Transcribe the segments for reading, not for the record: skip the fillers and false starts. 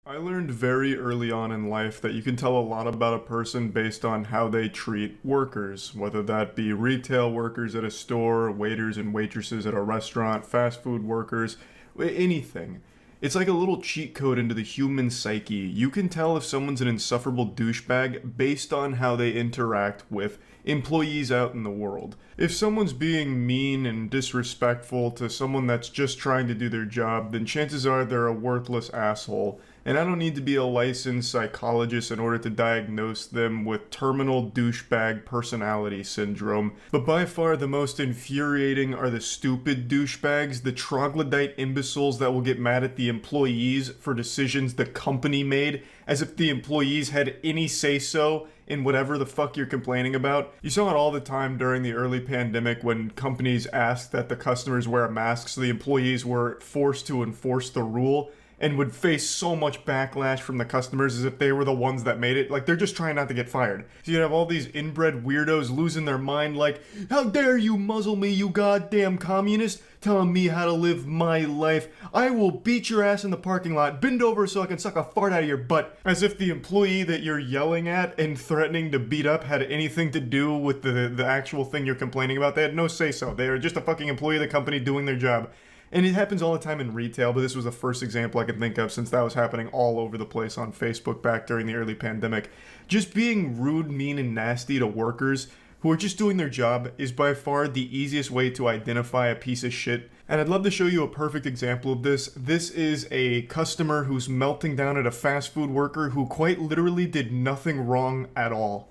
I learned very early on in life that you can tell a lot about a person based on how they treat workers, whether that be retail workers at a store, waiters and waitresses at a restaurant, fast food workers, anything. It's like a little cheat code into the human psyche. You can tell if someone's an insufferable douchebag based on how they interact with employees out in the world. If someone's being mean and disrespectful to someone that's just trying to do their job, then chances are they're a worthless asshole. And I don't need to be a licensed psychologist in order to diagnose them with terminal douchebag personality syndrome. But by far the most infuriating are the stupid douchebags, the troglodyte imbeciles that will get mad at the employees for decisions the company made, as if the employees had any say-so in whatever the fuck you're complaining about. You saw it all the time during the early pandemic when companies asked that the customers wear a mask, so the employees were forced to enforce the rule and would face so much backlash from the customers as if they were the ones that made it. Like, they're just trying not to get fired. So you have all these inbred weirdos losing their mind like, how dare you muzzle me, you goddamn communist, telling me how to live my life. I will beat your ass in the parking lot, bend over so I can suck a fart out of your butt. As if the employee that you're yelling at and threatening to beat up had anything to do with the actual thing you're complaining about. They had no say-so. They are just a fucking employee of the company doing their job. And it happens all the time in retail, but this was the first example I could think of since that was happening all over the place on Facebook back during the early pandemic. Just being rude, mean, and nasty to workers who are just doing their job is by far the easiest way to identify a piece of shit. And I'd love to show you a perfect example of this. This is a customer who's melting down at a fast food worker who quite literally did nothing wrong at all.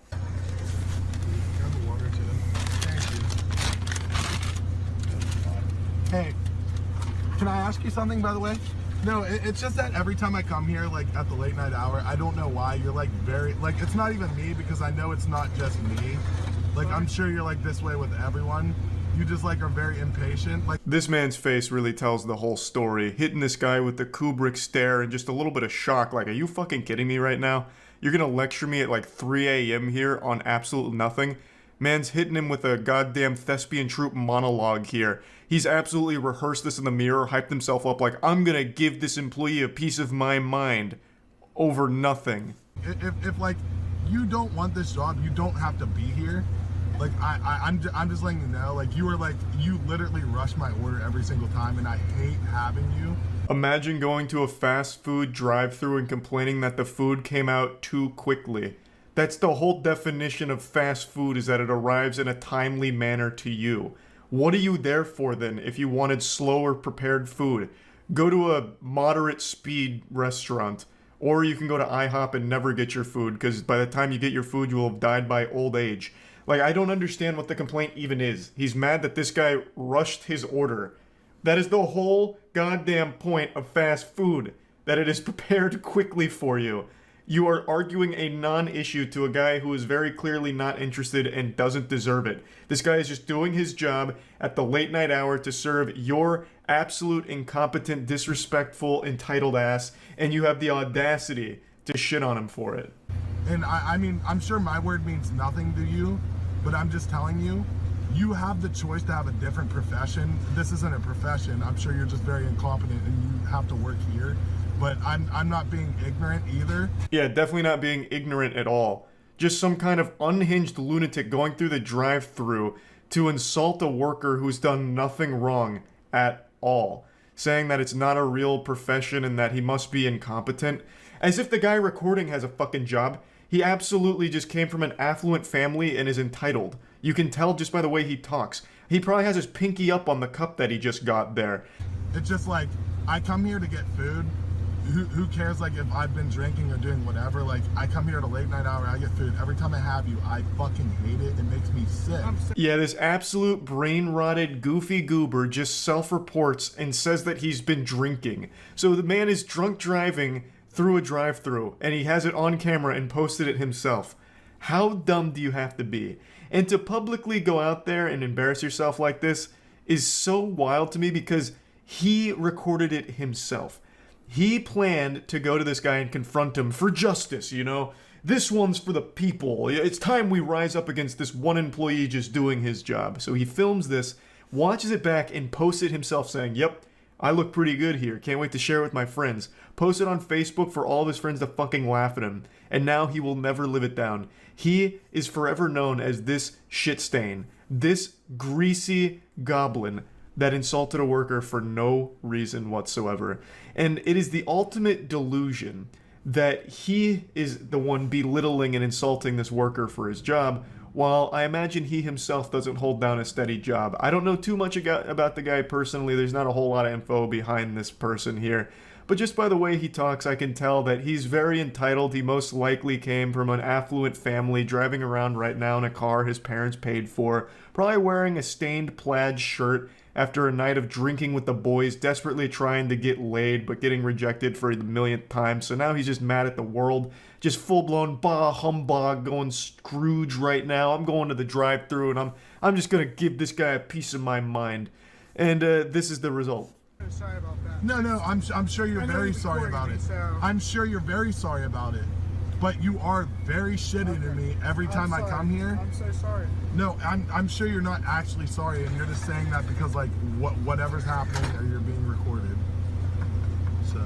Grab the water too. Thank you. Hey. Can I ask you something, by the way? No, it's just that every time I come here, like, at the late night hour, I don't know why, you're, like, very, like, it's not even me, because I know it's not just me. Like, I'm sure you're, like, this way with everyone. You just, like, are very impatient. Like, this man's face really tells the whole story, hitting this guy with the Kubrick stare and just a little bit of shock, like, are you fucking kidding me right now? You're gonna lecture me at, like, 3 a.m. here on absolute nothing? Man's hitting him with a goddamn thespian troupe monologue here. He's absolutely rehearsed this in the mirror, hyped himself up like, I'm gonna give this employee a piece of my mind over nothing. If like, you don't want this job, you don't have to be here. Like, I'm just letting you know, like, you literally rush my order every single time, and I hate having you. Imagine going to a fast food drive-thru and complaining that the food came out too quickly. That's the whole definition of fast food, is that it arrives in a timely manner to you. What are you there for then if you wanted slower prepared food? Go to a moderate speed restaurant. Or you can go to IHOP and never get your food, because by the time you get your food you will have died by old age. Like, I don't understand what the complaint even is. He's mad that this guy rushed his order. That is the whole goddamn point of fast food. That it is prepared quickly for you. You are arguing a non-issue to a guy who is very clearly not interested and doesn't deserve it. This guy is just doing his job at the late night hour to serve your absolute incompetent, disrespectful, entitled ass, and you have the audacity to shit on him for it. And I mean, I'm sure my word means nothing to you, but I'm just telling you, you have the choice to have a different profession. This isn't a profession. I'm sure you're just very incompetent and you have to work here. But I'm not being ignorant either. Yeah, definitely not being ignorant at all. Just some kind of unhinged lunatic going through the drive-thru to insult a worker who's done nothing wrong at all. Saying that it's not a real profession and that he must be incompetent. As if the guy recording has a fucking job. He absolutely just came from an affluent family and is entitled. You can tell just by the way he talks. He probably has his pinky up on the cup that he just got there. It's just like, I come here to get food. Who cares, like, if I've been drinking or doing whatever? Like, I come here at a late night hour, I get food. Every time I have you, I fucking hate it. It makes me sick. Yeah, this absolute brain-rotted goofy goober just self-reports and says that he's been drinking. So the man is drunk driving through a drive-thru, and he has it on camera and posted it himself. How dumb do you have to be? And to publicly go out there and embarrass yourself like this is so wild to me, because he recorded it himself. He planned to go to this guy and confront him for justice, you know? This one's for the people. It's time we rise up against this one employee just doing his job. So he films this, watches it back, and posts it himself saying, yep, I look pretty good here. Can't wait to share it with my friends. Post it on Facebook for all of his friends to fucking laugh at him. And now he will never live it down. He is forever known as this shit stain. This greasy goblin that insulted a worker for no reason whatsoever. And it is the ultimate delusion that he is the one belittling and insulting this worker for his job, while I imagine he himself doesn't hold down a steady job. I don't know too much about the guy personally. There's not a whole lot of info behind this person here. But just by the way he talks, I can tell that he's very entitled. He most likely came from an affluent family, driving around right now in a car his parents paid for, probably wearing a stained plaid shirt after a night of drinking with the boys, desperately trying to get laid, but getting rejected for the millionth time. So now he's just mad at the world, just full-blown bah humbug, going Scrooge right now. I'm going to the drive-thru, and I'm just gonna give this guy a piece of my mind. And this is the result. Sorry about that. No, I'm sure you're very sorry about it. I'm sure you're very sorry about it. But you are very shitty to me every time I come here. I'm so sorry. No, I'm sure you're not actually sorry, and you're just saying that because like whatever's happening or you're being recorded. So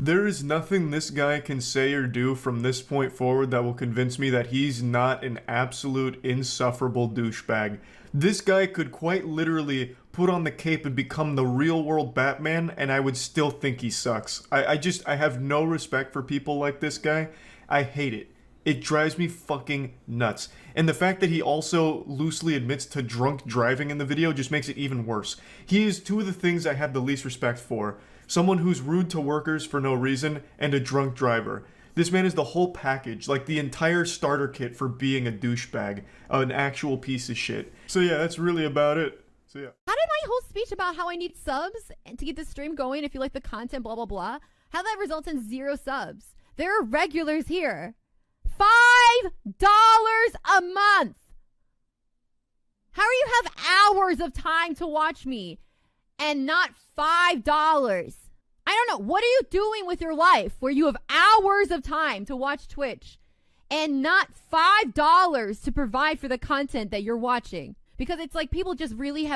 there is nothing this guy can say or do from this point forward that will convince me that he's not an absolute insufferable douchebag. This guy could quite literally put on the cape and become the real world Batman, and I would still think he sucks. I have no respect for people like this guy. I hate it. It drives me fucking nuts. And the fact that he also loosely admits to drunk driving in the video just makes it even worse. He is two of the things I have the least respect for. Someone who's rude to workers for no reason, and a drunk driver. This man is the whole package, like the entire starter kit for being a douchebag, an actual piece of shit. So yeah, that's really about it. So yeah. How did my whole speech about how I need subs to keep the stream going, if you like the content, blah, blah, blah, how that results in 0 subs? There are regulars here. $5 a month. How do you have hours of time to watch me and not $5? I don't know. What are you doing with your life where you have hours of time to watch Twitch and not $5 to provide for the content that you're watching? Because it's like people just really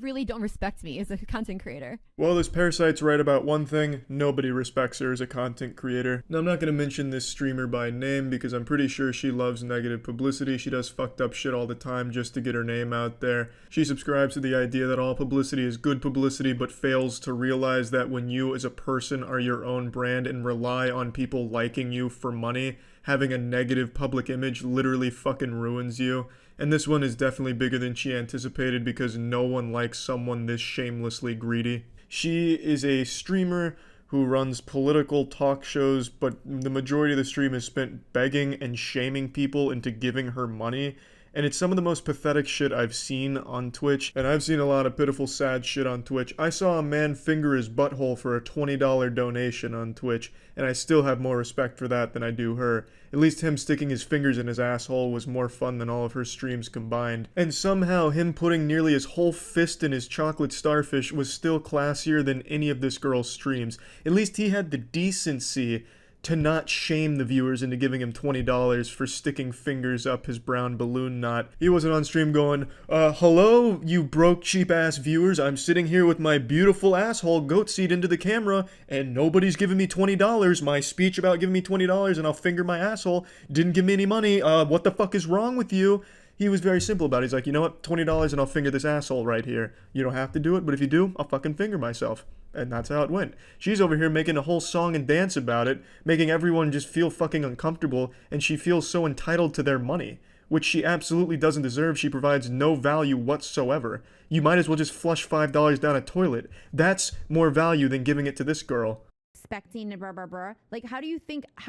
really don't respect me as a content creator. Well, this parasite's right about one thing. Nobody respects her as a content creator. Now, I'm not going to mention this streamer by name because I'm pretty sure she loves negative publicity. She does fucked up shit all the time just to get her name out there. She subscribes to the idea that all publicity is good publicity, but fails to realize that when you as a person are your own brand and rely on people liking you for money, having a negative public image literally fucking ruins you. And this one is definitely bigger than she anticipated because no one likes someone this shamelessly greedy. She is a streamer who runs political talk shows, but the majority of the stream is spent begging and shaming people into giving her money. And it's some of the most pathetic shit I've seen on Twitch. And I've seen a lot of pitiful, sad shit on Twitch. I saw a man finger his butthole for a $20 donation on Twitch, and I still have more respect for that than I do her. At least him sticking his fingers in his asshole was more fun than all of her streams combined. And somehow him putting nearly his whole fist in his chocolate starfish was still classier than any of this girl's streams. At least he had the decency to not shame the viewers into giving him $20 for sticking fingers up his brown balloon knot. He wasn't on stream going, hello, you broke cheap-ass viewers. I'm sitting here with my beautiful asshole goat seed into the camera, and nobody's giving me $20. My speech about giving me $20 and I'll finger my asshole didn't give me any money. What the fuck is wrong with you? He was very simple about it. He's like, you know what, $20 and I'll finger this asshole right here. You don't have to do it, but if you do, I'll fucking finger myself. And that's how it went. She's over here making a whole song and dance about it, making everyone just feel fucking uncomfortable, and she feels so entitled to their money, which she absolutely doesn't deserve. She provides no value whatsoever. You might as well just flush $5 down a toilet. That's more value than giving it to this girl. Expecting blah, blah, blah. Like, how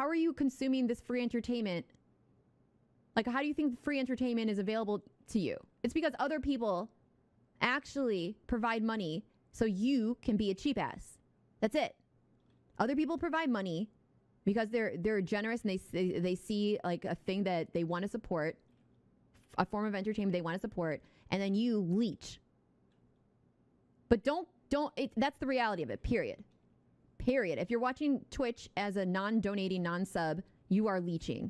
are you consuming this free entertainment? Like, how do you think free entertainment is available to you? It's because other people actually provide money so you can be a cheap ass. That's it. Other people provide money because they're generous and they see like a thing that they want to support, a form of entertainment they want to support, and then you leech. But that's the reality of it, period. Period. If you're watching Twitch as a non-donating, non-sub, you are leeching.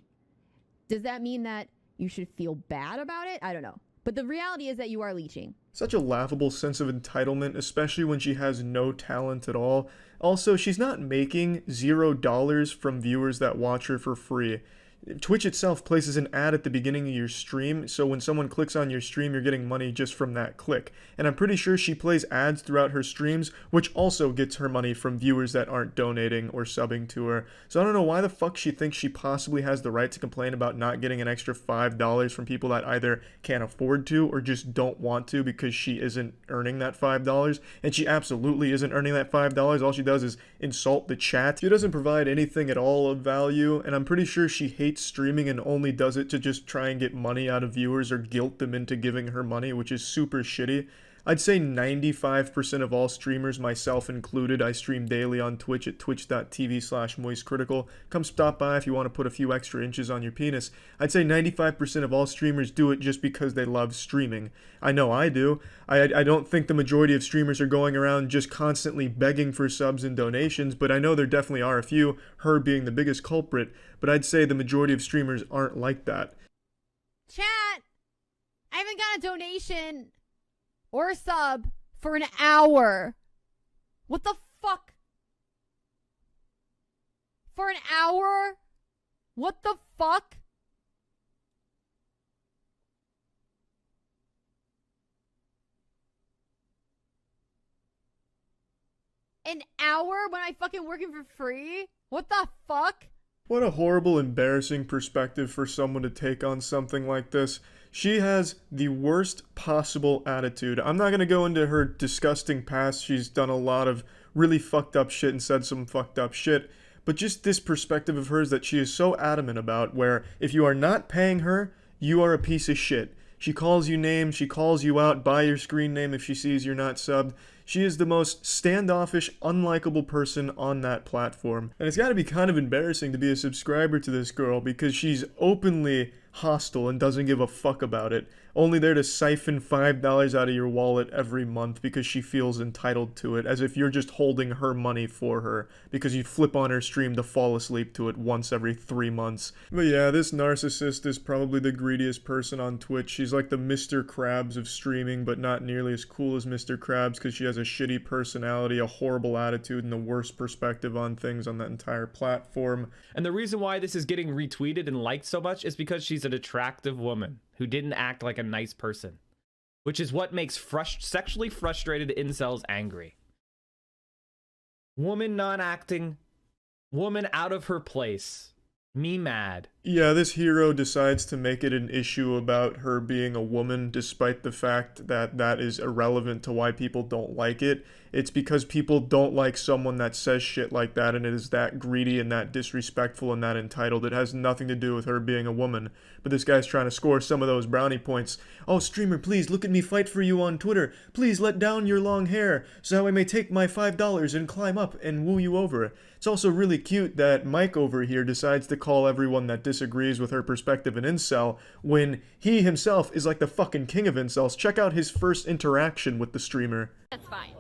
Does that mean that you should feel bad about it? I don't know. But the reality is that you are leeching. Such a laughable sense of entitlement, especially when she has no talent at all. Also, she's not making $0 from viewers that watch her for free. Twitch itself places an ad at the beginning of your stream, so when someone clicks on your stream, you're getting money just from that click. And I'm pretty sure she plays ads throughout her streams, which also gets her money from viewers that aren't donating or subbing to her. So I don't know why the fuck she thinks she possibly has the right to complain about not getting an extra $5 from people that either can't afford to or just don't want to because she isn't earning that $5. And she absolutely isn't earning that $5. All she does is insult the chat. She doesn't provide anything at all of value, and I'm pretty sure she hates streaming and only does it to just try and get money out of viewers or guilt them into giving her money, which is super shitty. I'd say 95% of all streamers, myself included, I stream daily on Twitch at twitch.tv/moistcritical. Come stop by if you want to put a few extra inches on your penis. I'd say 95% of all streamers do it just because they love streaming. I know I do. I don't think the majority of streamers are going around just constantly begging for subs and donations, but I know there definitely are a few, her being the biggest culprit, but I'd say the majority of streamers aren't like that. Chat, I haven't got a donation or a sub for an hour. What the fuck? For an hour? What the fuck? An hour when I fucking working for free? What the fuck? What a horrible, embarrassing perspective for someone to take on something like this. She has the worst possible attitude. I'm not going to go into her disgusting past. She's done a lot of really fucked up shit and said some fucked up shit. But just this perspective of hers that she is so adamant about, where if you are not paying her, you are a piece of shit. She calls you names, she calls you out by your screen name if she sees you're not subbed. She is the most standoffish, unlikable person on that platform. And it's gotta be kind of embarrassing to be a subscriber to this girl because she's openly hostile and doesn't give a fuck about it. Only there to siphon $5 out of your wallet every month because she feels entitled to it, as if you're just holding her money for her because you flip on her stream to fall asleep to it once every 3 months. But yeah, this narcissist is probably the greediest person on Twitch. She's like the Mr. Krabs of streaming, but not nearly as cool as Mr. Krabs because she has a shitty personality, a horrible attitude, and the worst perspective on things on that entire platform. And the reason why this is getting retweeted and liked so much is because she's an attractive woman who didn't act like a nice person, which is what makes sexually frustrated incels angry. Woman not acting, woman out of her place, me mad. Yeah, this hero decides to make it an issue about her being a woman, despite the fact that that is irrelevant to why people don't like it. It's because people don't like someone that says shit like that, and it is that greedy and that disrespectful and that entitled. It has nothing to do with her being a woman. But this guy's trying to score some of those brownie points. Oh, streamer, please look at me fight for you on Twitter. Please let down your long hair so I may take my $5 and climb up and woo you over. It's also really cute that Mike over here decides to call everyone that disagrees with her perspective an incel when he himself is like the fucking king of incels. Check out his first interaction with the streamer. That's fine.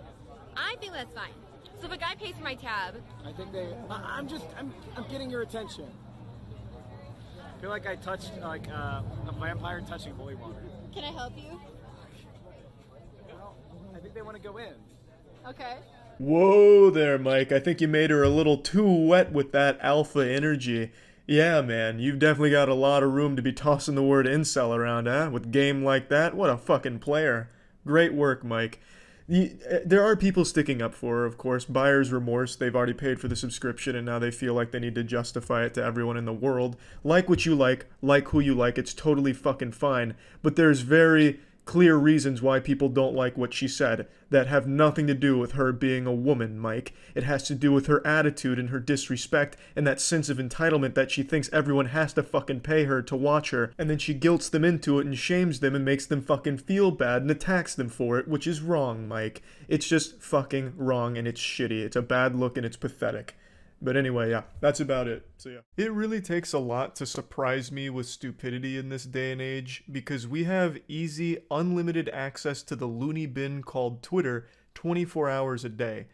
I think that's fine. So if a guy pays for my tab, I think I'm getting your attention. I feel like I touched like a vampire touching holy water. can I help you? I think they want to go in. Okay. Whoa there, Mike. I think you made her a little too wet with that alpha energy. Yeah, man, you've definitely got a lot of room to be tossing the word incel around, huh? With game like that? What a fucking player. Great work, Mike. There are people sticking up for her, of course. Buyer's remorse. They've already paid for the subscription, and now they feel like they need to justify it to everyone in the world. Like what you like who you like. It's totally fucking fine. But there's very clear reasons why people don't like what she said that have nothing to do with her being a woman, Mike. It has to do with her attitude and her disrespect and that sense of entitlement that she thinks everyone has to fucking pay her to watch her, and then she guilts them into it and shames them and makes them fucking feel bad and attacks them for it, which is wrong, Mike. It's just fucking wrong and it's shitty. It's a bad look and it's pathetic. But anyway, yeah, that's about it. So yeah. It really takes a lot to surprise me with stupidity in this day and age, because we have easy, unlimited access to the loony bin called Twitter 24 hours a day.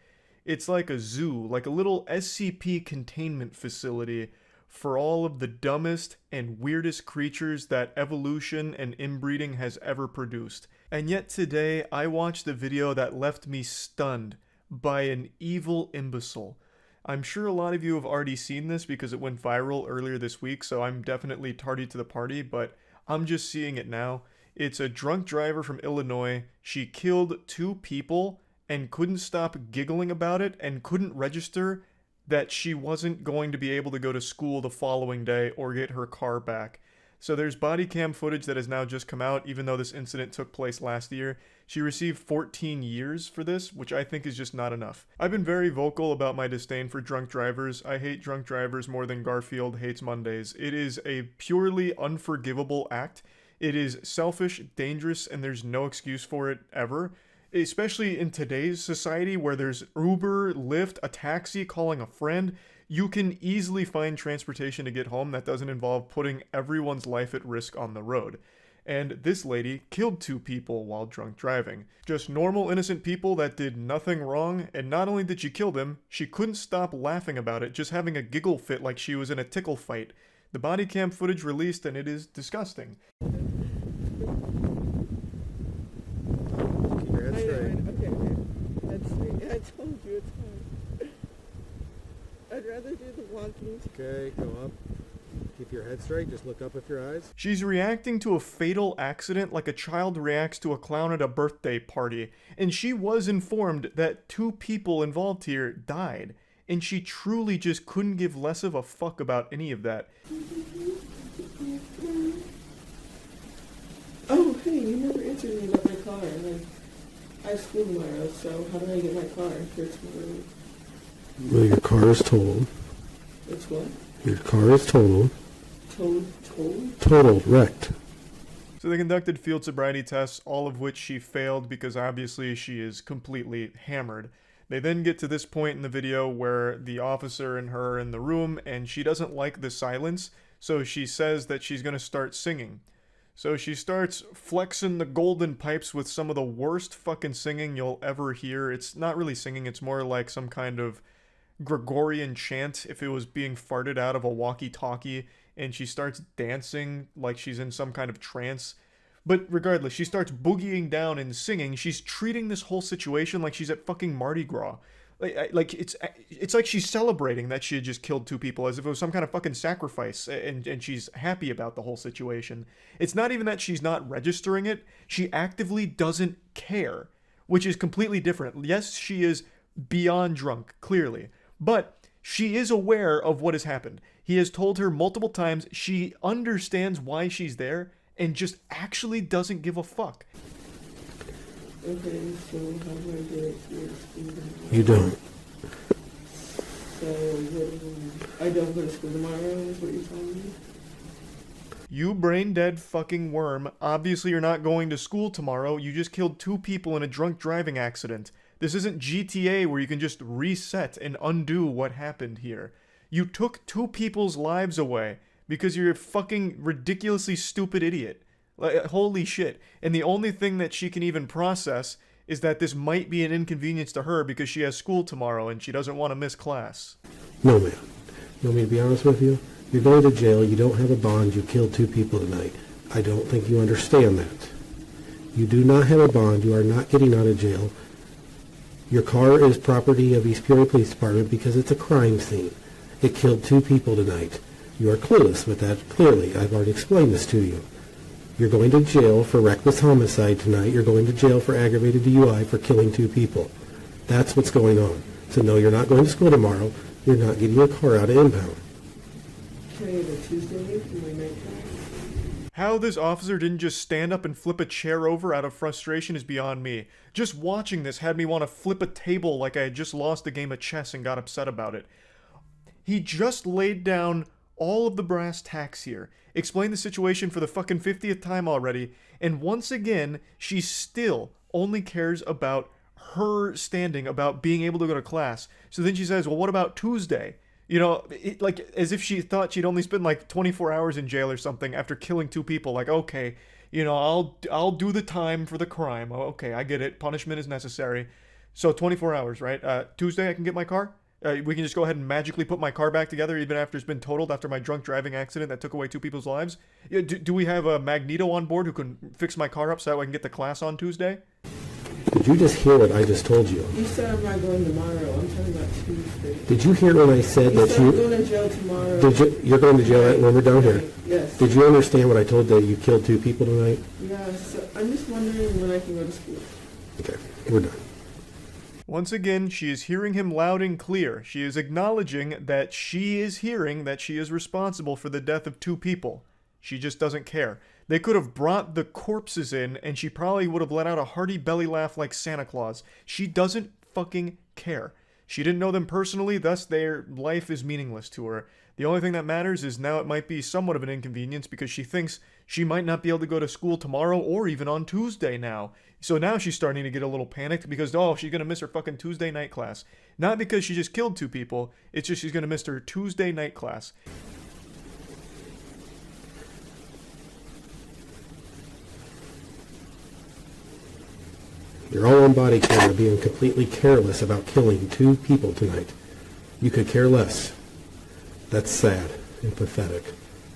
It's like a zoo, like a little SCP containment facility for all of the dumbest and weirdest creatures that evolution and inbreeding has ever produced. And yet today, I watched a video that left me stunned by an evil imbecile. I'm sure a lot of you have already seen this because it went viral earlier this week, so I'm definitely tardy to the party, but I'm just seeing it now. It's a drunk driver from Illinois. She killed 2 people and couldn't stop giggling about it and couldn't register that she wasn't going to be able to go to school the following day or get her car back. So there's body cam footage that has now just come out, even though this incident took place last year. She received 14 years for this, which I think is just not enough. I've been very vocal about my disdain for drunk drivers. I hate drunk drivers more than Garfield hates Mondays. It is a purely unforgivable act. It is selfish, dangerous, and there's no excuse for it ever. Especially in today's society where there's Uber, Lyft, a taxi, calling a friend, you can easily find transportation to get home that doesn't involve putting everyone's life at risk on the road. And this lady killed 2 people while drunk driving. Just normal, innocent people that did nothing wrong, and not only did she kill them, she couldn't stop laughing about it, just having a giggle fit like she was in a tickle fight. The body cam footage released, and it is disgusting. That's right. Okay. That's right. I told you it's hard. I'd rather do the walking. Okay, go up. Keep your head straight. Just look up with your eyes. She's reacting to a fatal accident like a child reacts to a clown at a birthday party. And she was informed that 2 people involved here died. And she truly just couldn't give less of a fuck about any of that. Oh, hey, you never answered me about my car. I have school tomorrow, so how do I get my car for tomorrow? Well, your car is totaled. It's what? Your car is totaled. Totaled? Totaled, wrecked. So they conducted field sobriety tests, all of which she failed because obviously she is completely hammered. They then get to this point in the video where the officer and her are in the room and she doesn't like the silence, so she says that she's going to start singing. So she starts flexing the golden pipes with some of the worst fucking singing you'll ever hear. It's not really singing, it's more like some kind of Gregorian chant if it was being farted out of a walkie-talkie, and she starts dancing like she's in some kind of trance. But regardless, she starts boogieing down and singing. She's treating this whole situation like she's at fucking Mardi Gras. Like it's like she's celebrating that she had just killed 2 people as if it was some kind of fucking sacrifice, and she's happy about the whole situation. It's not even that she's not registering it. She actively doesn't care, which is completely different. Yes, she is beyond drunk, clearly, but she is aware of what has happened. He has told her multiple times. She understands why she's there and just actually doesn't give a fuck. Okay, so how do I get it to your school tomorrow? You don't. So, I don't go to school tomorrow, is what you're telling me? You brain dead fucking worm. Obviously you're not going to school tomorrow. You just killed 2 people in a drunk driving accident. This isn't GTA where you can just reset and undo what happened here. You took 2 people's lives away because you're a fucking ridiculously stupid idiot. Like, holy shit. And the only thing that she can even process is that this might be an inconvenience to her because she has school tomorrow and she doesn't want to miss class. No, man. You want me to be honest with you? You're going to jail. You don't have a bond. You killed 2 people tonight. I don't think you understand that. You do not have a bond. You are not getting out of jail. Your car is property of East Peoria Police Department because it's a crime scene. It killed 2 people tonight. You are clueless with that, clearly. I've already explained this to you. You're going to jail for reckless homicide tonight. You're going to jail for aggravated DUI for killing 2 people. That's what's going on. So no, you're not going to school tomorrow. You're not getting your car out of impound. Can I have a Tuesday for my night class? How this officer didn't just stand up and flip a chair over out of frustration is beyond me. Just watching this had me want to flip a table like I had just lost a game of chess and got upset about it. He just laid down all of the brass tacks here, explained the situation for the fucking 50th time already, and once again, she still only cares about her standing, about being able to go to class. So then she says, well, what about Tuesday? You know, like, as if she thought she'd only spend like 24 hours in jail or something after killing 2 people. Like, okay, you know, I'll do the time for the crime. Okay, I get it. Punishment is necessary. So 24 hours, right? Tuesday I can get my car? We can just go ahead and magically put my car back together even after it's been totaled after my drunk driving accident that took away 2 people's lives? Yeah, do we have a Magneto on board who can fix my car up so that I can get to class on Tuesday? Did you just hear what I just told you? You said I'm not going tomorrow. I'm talking about Tuesday. Did you hear when I said You that said I'm going to jail tomorrow. You're going to jail when we're down here? Yes. Did you understand what I told that you killed 2 people tonight? Yes. So I'm just wondering when I can go to school. Okay, we're done. Once again, she is hearing him loud and clear. She is acknowledging that she is hearing that she is responsible for the death of 2 people. She just doesn't care. They could have brought the corpses in, and she probably would have let out a hearty belly laugh like Santa Claus. She doesn't fucking care. She didn't know them personally, thus their life is meaningless to her. The only thing that matters is now it might be somewhat of an inconvenience because she thinks she might not be able to go to school tomorrow or even on Tuesday now. So now she's starting to get a little panicked because, oh, she's going to miss her fucking Tuesday night class. Not because she just killed 2 people, it's just she's going to miss her Tuesday night class. You're all on body camera being completely careless about killing 2 people tonight. You could care less. That's sad and pathetic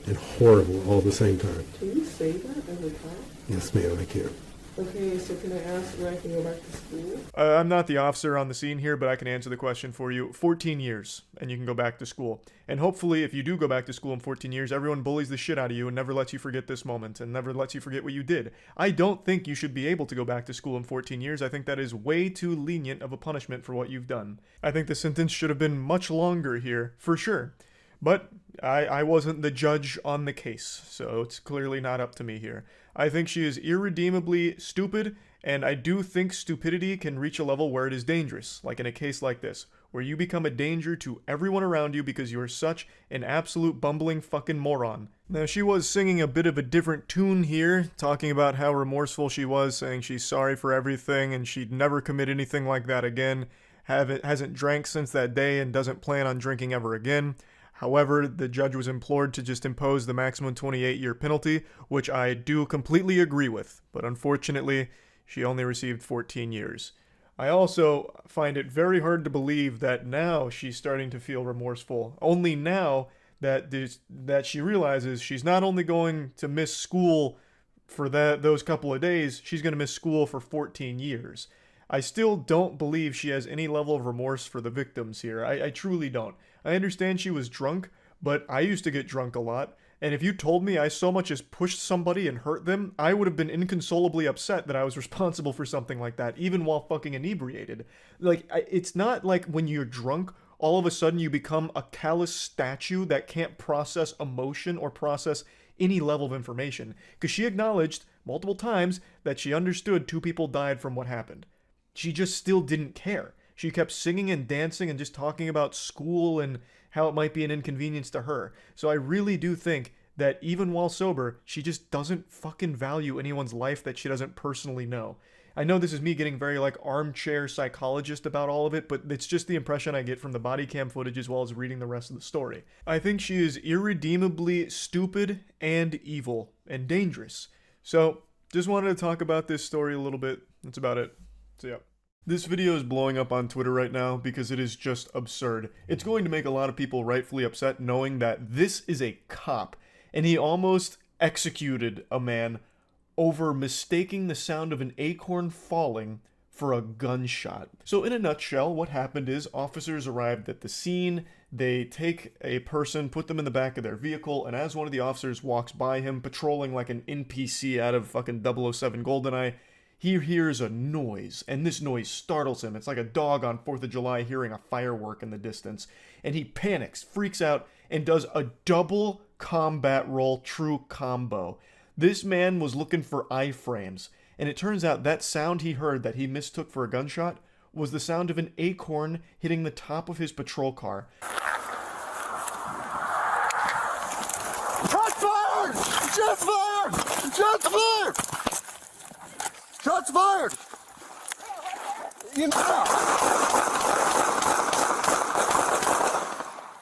and horrible all at the same time. Can you say that as a cop? Yes, ma'am, I can. Okay, so can I ask when I can go back to school? I'm not the officer on the scene here, but I can answer the question for you. 14 years, and you can go back to school. And hopefully, if you do go back to school in 14 years, everyone bullies the shit out of you and never lets you forget this moment, and never lets you forget what you did. I don't think you should be able to go back to school in 14 years. I think that is way too lenient of a punishment for what you've done. I think the sentence should have been much longer here, for sure. But I wasn't the judge on the case, so it's clearly not up to me here. I think she is irredeemably stupid, and I do think stupidity can reach a level where it is dangerous, like in a case like this, where you become a danger to everyone around you because you are such an absolute bumbling fucking moron. Now, she was singing a bit of a different tune here, talking about how remorseful she was, saying she's sorry for everything and she'd never commit anything like that again, hasn't drank since that day and doesn't plan on drinking ever again. However, the judge was implored to just impose the maximum 28-year penalty, which I do completely agree with, but unfortunately, she only received 14 years. I also find it very hard to believe that now she's starting to feel remorseful, only now that she realizes she's not only going to miss school for those couple of days, she's going to miss school for 14 years. I still don't believe she has any level of remorse for the victims here. I truly don't. I understand she was drunk, but I used to get drunk a lot, and if you told me I so much as pushed somebody and hurt them, I would have been inconsolably upset that I was responsible for something like that, even while fucking inebriated. Like, it's not like when you're drunk, all of a sudden you become a callous statue that can't process emotion or process any level of information, because she acknowledged multiple times that she understood 2 people died from what happened. She just still didn't care. She kept singing and dancing and just talking about school and how it might be an inconvenience to her. So I really do think that even while sober, she just doesn't fucking value anyone's life that she doesn't personally know. I know this is me getting very like armchair psychologist about all of it, but it's just the impression I get from the body cam footage as well as reading the rest of the story. I think she is irredeemably stupid and evil and dangerous. So just wanted to talk about this story a little bit. That's about it. So yeah. This video is blowing up on Twitter right now because it is just absurd. It's going to make a lot of people rightfully upset knowing that this is a cop and he almost executed a man over mistaking the sound of an acorn falling for a gunshot. So in a nutshell, what happened is officers arrived at the scene, they take a person, put them in the back of their vehicle, and as one of the officers walks by him, patrolling like an NPC out of fucking 007 GoldenEye, he hears a noise, and this noise startles him. It's like a dog on 4th of July hearing a firework in the distance. And he panics, freaks out, and does a double combat roll true combo. This man was looking for iframes, and it turns out that sound he heard that he mistook for a gunshot was the sound of an acorn hitting the top of his patrol car. Shots fired! Shots fired! Shots fired! Shots fired!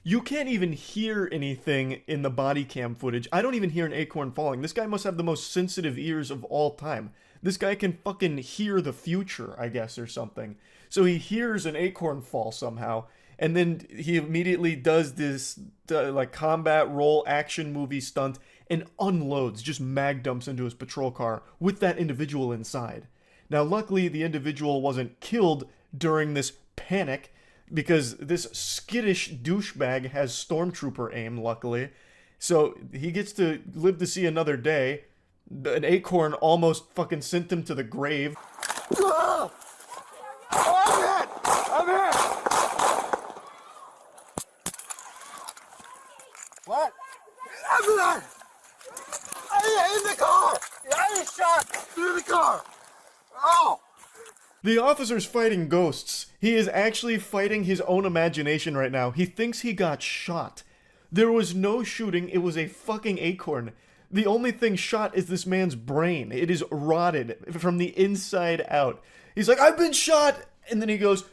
You can't even hear anything in the body cam footage. I don't even hear an acorn falling. This guy must have the most sensitive ears of all time. This guy can fucking hear the future, I guess, or something. So he hears an acorn fall somehow, and then he immediately does this like combat role action movie stunt and unloads, just mag dumps into his patrol car with that individual inside. Now, luckily, the individual wasn't killed during this panic because this skittish douchebag has stormtrooper aim, luckily. So he gets to live to see another day. An acorn almost fucking sent him to the grave. Oh, I'm hit! I'm hit! What? I'm not! I'm in the car! I was shot through the car! Oh! The officer's fighting ghosts. He is actually fighting his own imagination right now. He thinks he got shot. There was no shooting, it was a fucking acorn. The only thing shot is this man's brain. It is rotted from the inside out. He's like, I've been shot! And then he goes,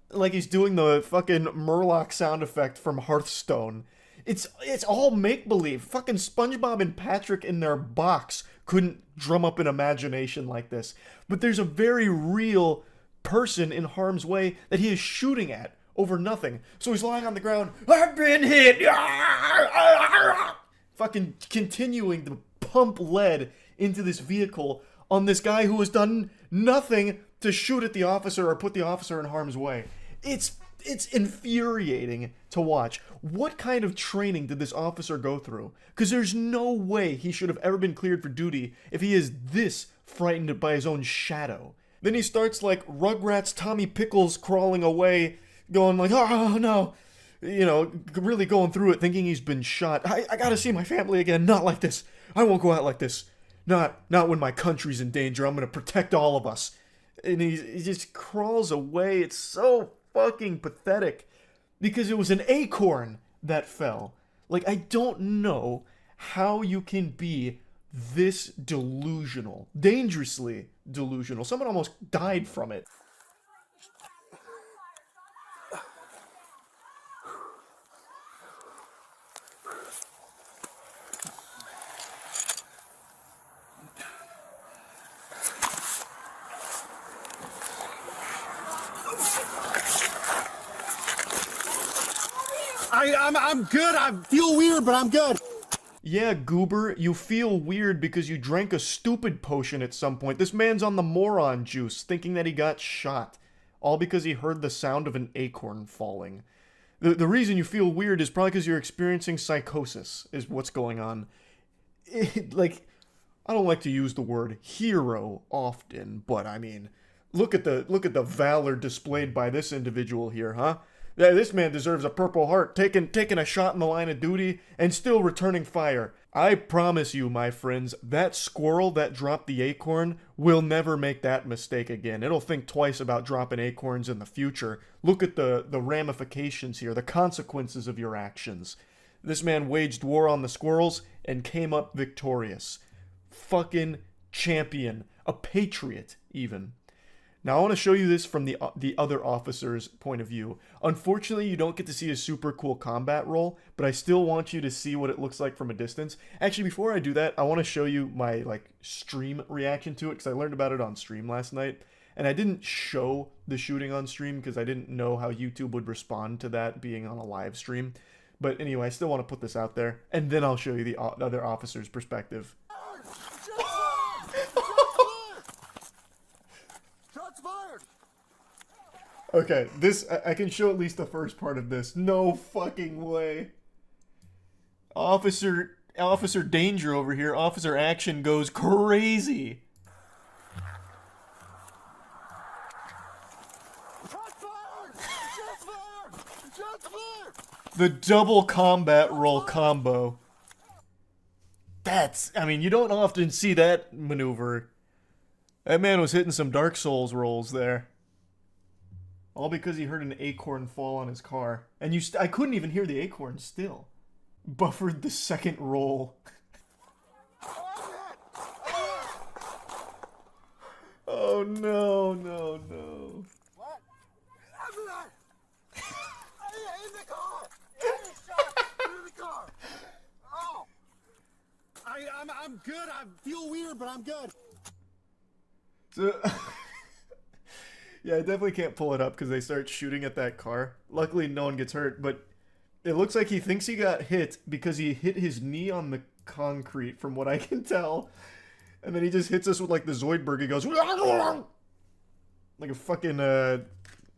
like he's doing the fucking Murloc sound effect from Hearthstone. It's all make-believe. Fucking SpongeBob and Patrick in their box couldn't drum up an imagination like this. But there's a very real person in harm's way that he is shooting at over nothing. So he's lying on the ground. I've been hit! Fucking continuing to pump lead into this vehicle on this guy who has done nothing to shoot at the officer or put the officer in harm's way. It's infuriating to watch. What kind of training did this officer go through? Because there's no way he should have ever been cleared for duty if he is this frightened by his own shadow. Then he starts like Rugrats Tommy Pickles crawling away, going like, oh no. You know, really going through it, thinking he's been shot. I gotta see my family again. Not like this. I won't go out like this. Not when my country's in danger. I'm gonna protect all of us. And he just crawls away. It's so fucking pathetic. Because it was an acorn that fell. Like, I don't know how you can be this delusional. Dangerously delusional. Someone almost died from it. I'm good. I feel weird, but I'm good. Yeah, goober, you feel weird because you drank a stupid potion at some point. This man's on the moron juice, thinking that he got shot. All because he heard the sound of an acorn falling. The reason you feel weird is probably because you're experiencing psychosis, is what's going on. Like, I don't like to use the word hero often, but I mean, look at the valor displayed by this individual here, huh? Yeah, this man deserves a Purple Heart, taking a shot in the line of duty and still returning fire. I promise you, my friends, that squirrel that dropped the acorn will never make that mistake again. It'll think twice about dropping acorns in the future. Look at the ramifications here, the consequences of your actions. This man waged war on the squirrels and came up victorious. Fucking champion. A patriot, even. Now, I want to show you this from the other officer's point of view. Unfortunately, you don't get to see a super cool combat role, but I still want you to see what it looks like from a distance. Actually, before I do that, I want to show you my stream reaction to it, because I learned about it on stream last night. And I didn't show the shooting on stream because I didn't know how YouTube would respond to that being on a live stream. But anyway, I still want to put this out there, and then I'll show you the other officer's perspective. Okay, this, I can show at least the first part of this. No fucking way. Officer Danger over here, Officer Action goes crazy. The double combat roll combo. I mean, you don't often see that maneuver. That man was hitting some Dark Souls rolls there. All because he heard an acorn fall on his car. And I couldn't even hear the acorn still. Buffered the second roll. Oh no, no, no. What? I'm in the car. I was shot through the car. Oh. I'm good. I feel weird, but I'm good. So, Yeah, I definitely can't pull it up because they start shooting at that car. Luckily, no one gets hurt, but it looks like he thinks he got hit because he hit his knee on the concrete, from what I can tell. And then he just hits us with, like, the Zoidberg. He goes, like a fucking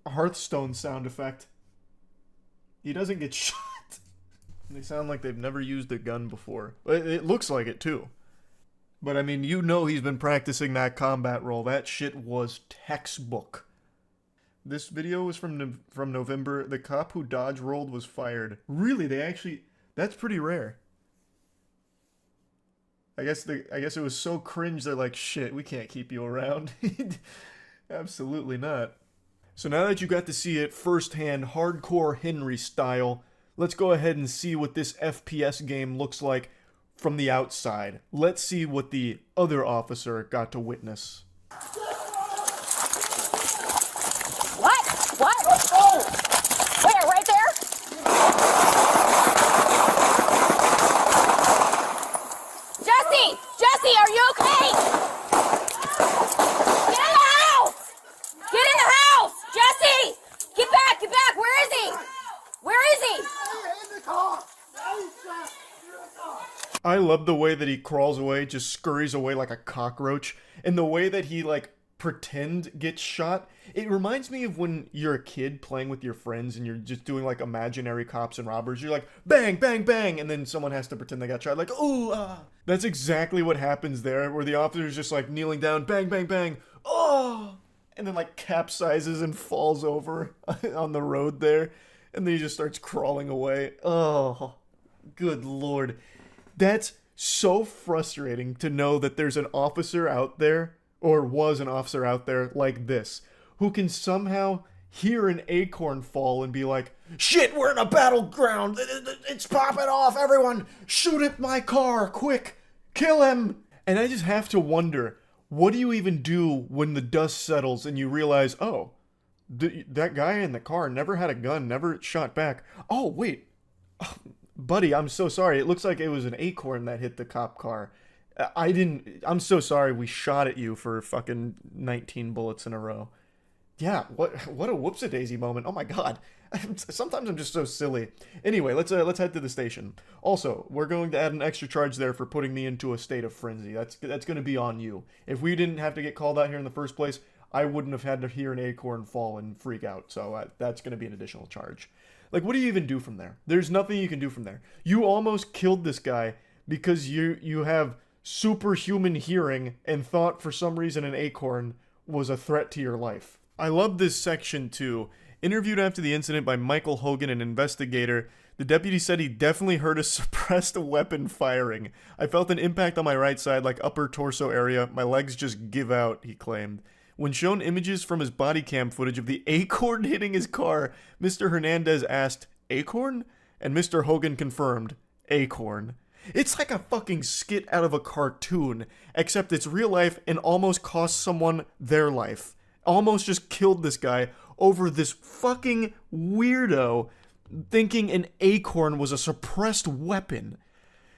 Hearthstone sound effect. He doesn't get shot. They sound like they've never used a gun before. It looks like it, too. But, I mean, you know he's been practicing that combat role. That shit was textbook. This video was from November. The cop who dodge rolled was fired. Really? They actually... That's pretty rare. I guess it was so cringe they're like, shit, we can't keep you around. Absolutely not. So now that you got to see it firsthand, hardcore Henry style, let's go ahead and see what this FPS game looks like from the outside. Let's see what the other officer got to witness. What? What? Oh! Where? Right there? Jesse! Jesse, are you okay? Get in the house! Get in the house! Jesse! Get back! Get back! Where is he? Where is he? I love the way that he crawls away, just scurries away like a cockroach, and the way that he, like, pretend gets shot. It reminds me of when you're a kid playing with your friends and you're just doing, like, imaginary cops and robbers. You're like, bang, bang, bang, and then someone has to pretend they got shot, like, ooh, ah. That's exactly what happens there, where the officer's just, like, kneeling down, bang, bang, bang, oh, and then, like, capsizes and falls over on the road there, and then he just starts crawling away. Oh, good lord. That's so frustrating to know that there's an officer out there, or was an officer out there like this, who can somehow hear an acorn fall and be like, shit, we're in a battleground, it's popping off, everyone, shoot at my car, quick, kill him. And I just have to wonder, what do you even do when the dust settles and you realize, oh, that guy in the car never had a gun, never shot back. Oh, wait. Buddy, I'm so sorry. It looks like it was an acorn that hit the cop car. I'm so sorry we shot at you for fucking 19 bullets in a row. Yeah, what a whoops-a-daisy moment. Oh my god. Sometimes I'm just so silly. Anyway, let's head to the station. Also, we're going to add an extra charge there for putting me into a state of frenzy. That's going to be on you. If we didn't have to get called out here in the first place, I wouldn't have had to hear an acorn fall and freak out. So that's going to be an additional charge. Like, what do you even do from there? There's nothing you can do from there. You almost killed this guy because you have superhuman hearing and thought for some reason an acorn was a threat to your life. I love this section too. Interviewed after the incident by Michael Hogan, an investigator, the deputy said he definitely heard a suppressed weapon firing. I felt an impact on my right side, like upper torso area. My legs just give out, he claimed. When shown images from his body cam footage of the acorn hitting his car, Mr. Hernandez asked, Acorn? And Mr. Hogan confirmed, Acorn. It's like a fucking skit out of a cartoon, except it's real life and almost cost someone their life. Almost just killed this guy over this fucking weirdo thinking an acorn was a suppressed weapon.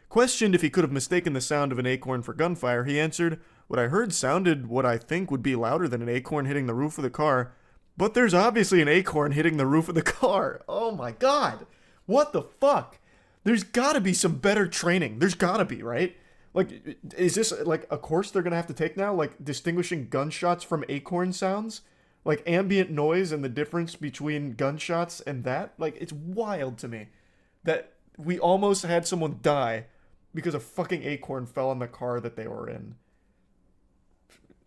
Questioned if he could have mistaken the sound of an acorn for gunfire, he answered, what I heard sounded what I think would be louder than an acorn hitting the roof of the car, but there's obviously an acorn hitting the roof of the car. Oh my god. What the fuck? There's gotta be some better training. There's gotta be, right? Like, is this like a course they're gonna have to take now? Like, distinguishing gunshots from acorn sounds? Like, ambient noise and the difference between gunshots and that? Like, it's wild to me that we almost had someone die because a fucking acorn fell on the car that they were in.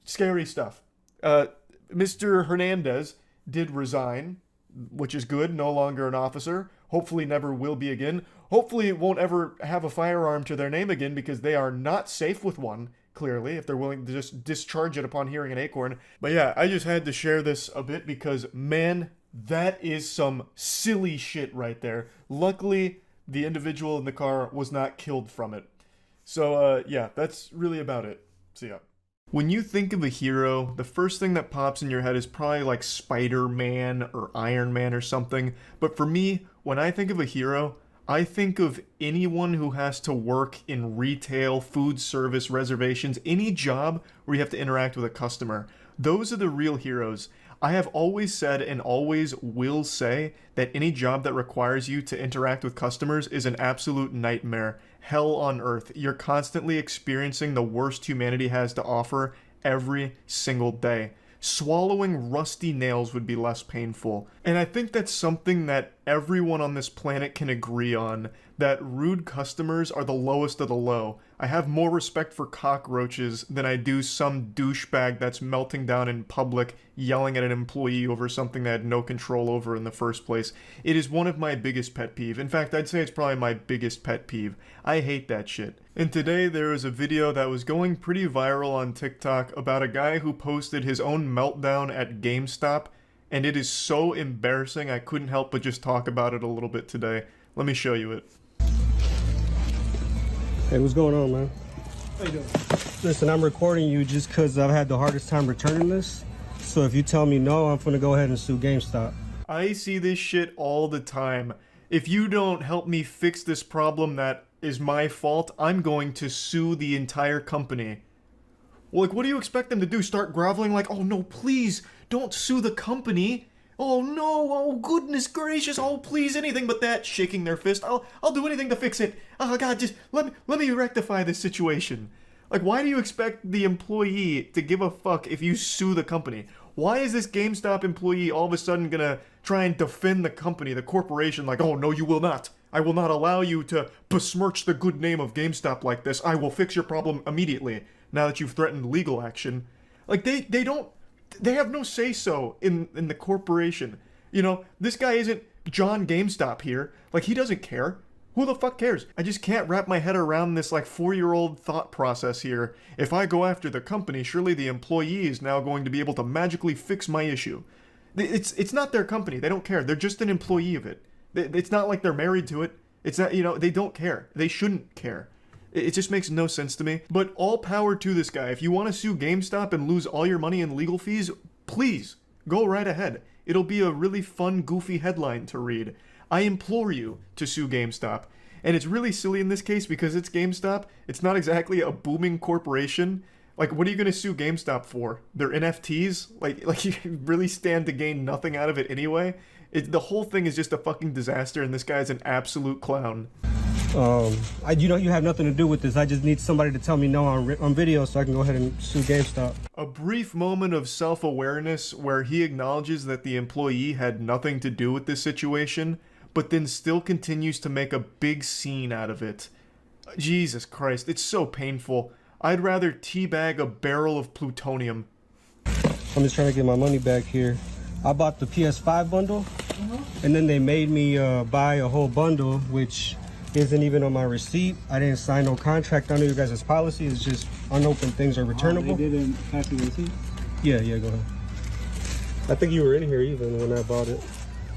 Scary stuff. Mr. Hernandez did resign, which is good. No longer an officer. Hopefully never will be again. Hopefully won't ever have a firearm to their name again because they are not safe with one, clearly, if they're willing to just discharge it upon hearing an acorn. But yeah, I just had to share this a bit because, man, that is some silly shit right there. Luckily, the individual in the car was not killed from it. So, yeah, that's really about it. See ya. When you think of a hero, the first thing that pops in your head is probably like Spider-Man or Iron Man or something. But for me, when I think of a hero, I think of anyone who has to work in retail, food service, reservations, any job where you have to interact with a customer. Those are the real heroes. I have always said and always will say that any job that requires you to interact with customers is an absolute nightmare. Hell on earth. You're constantly experiencing the worst humanity has to offer every single day. Swallowing rusty nails would be less painful. And I think that's something that everyone on this planet can agree on, that rude customers are the lowest of the low. I have more respect for cockroaches than I do some douchebag that's melting down in public, yelling at an employee over something they had no control over in the first place. It is one of my biggest pet peeve. In fact, I'd say it's probably my biggest pet peeve. I hate that shit. And today there was a video that was going pretty viral on TikTok about a guy who posted his own meltdown at GameStop, and it is so embarrassing I couldn't help but just talk about it a little bit today. Let me show you it. Hey, what's going on, man? How you doing? Listen, I'm recording you just because I've had the hardest time returning this. So if you tell me no, I'm gonna go ahead and sue GameStop. I see this shit all the time. If you don't help me fix this problem that is my fault, I'm going to sue the entire company. Well, like, what do you expect them to do? Start groveling like, oh no, please, don't sue the company. Oh no, oh goodness gracious, oh please, anything but that, shaking their fist. I'll do anything to fix it. Oh god, just let me rectify this situation. Like, why do you expect the employee to give a fuck if you sue the company? Why is this GameStop employee all of a sudden gonna try and defend the company, the corporation, like, oh no, you will not. I will not allow you to besmirch the good name of GameStop like this. I will fix your problem immediately, now that you've threatened legal action. Like, they have no say-so in the corporation. You know, this guy isn't John GameStop here. Like, he doesn't care. Who the fuck cares? I just can't wrap my head around this, like, 4-year-old thought process here. If I go after the company, surely the employee is now going to be able to magically fix my issue. It's not their company. They don't care. They're just an employee of it. It's not like they're married to it. It's not, you know, they don't care. They shouldn't care. It just makes no sense to me. But all power to this guy. If you want to sue GameStop and lose all your money in legal fees, please, go right ahead. It'll be a really fun, goofy headline to read. I implore you to sue GameStop. And it's really silly in this case because it's GameStop. It's not exactly a booming corporation. Like, what are you going to sue GameStop for? Their NFTs? Like you really stand to gain nothing out of it anyway? The whole thing is just a fucking disaster, and this guy's an absolute clown. You have nothing to do with this. I just need somebody to tell me no on video so I can go ahead and sue GameStop. A brief moment of self-awareness where he acknowledges that the employee had nothing to do with this situation, but then still continues to make a big scene out of it. Jesus Christ, it's so painful. I'd rather teabag a barrel of plutonium. I'm just trying to get my money back here. I bought the PS5 bundle, and then they made me buy a whole bundle, which isn't even on my receipt. I didn't sign no contract under you guys' policy. It's just unopened things are returnable. They didn't pass the receipt? Yeah, go ahead. I think you were in here even when I bought it.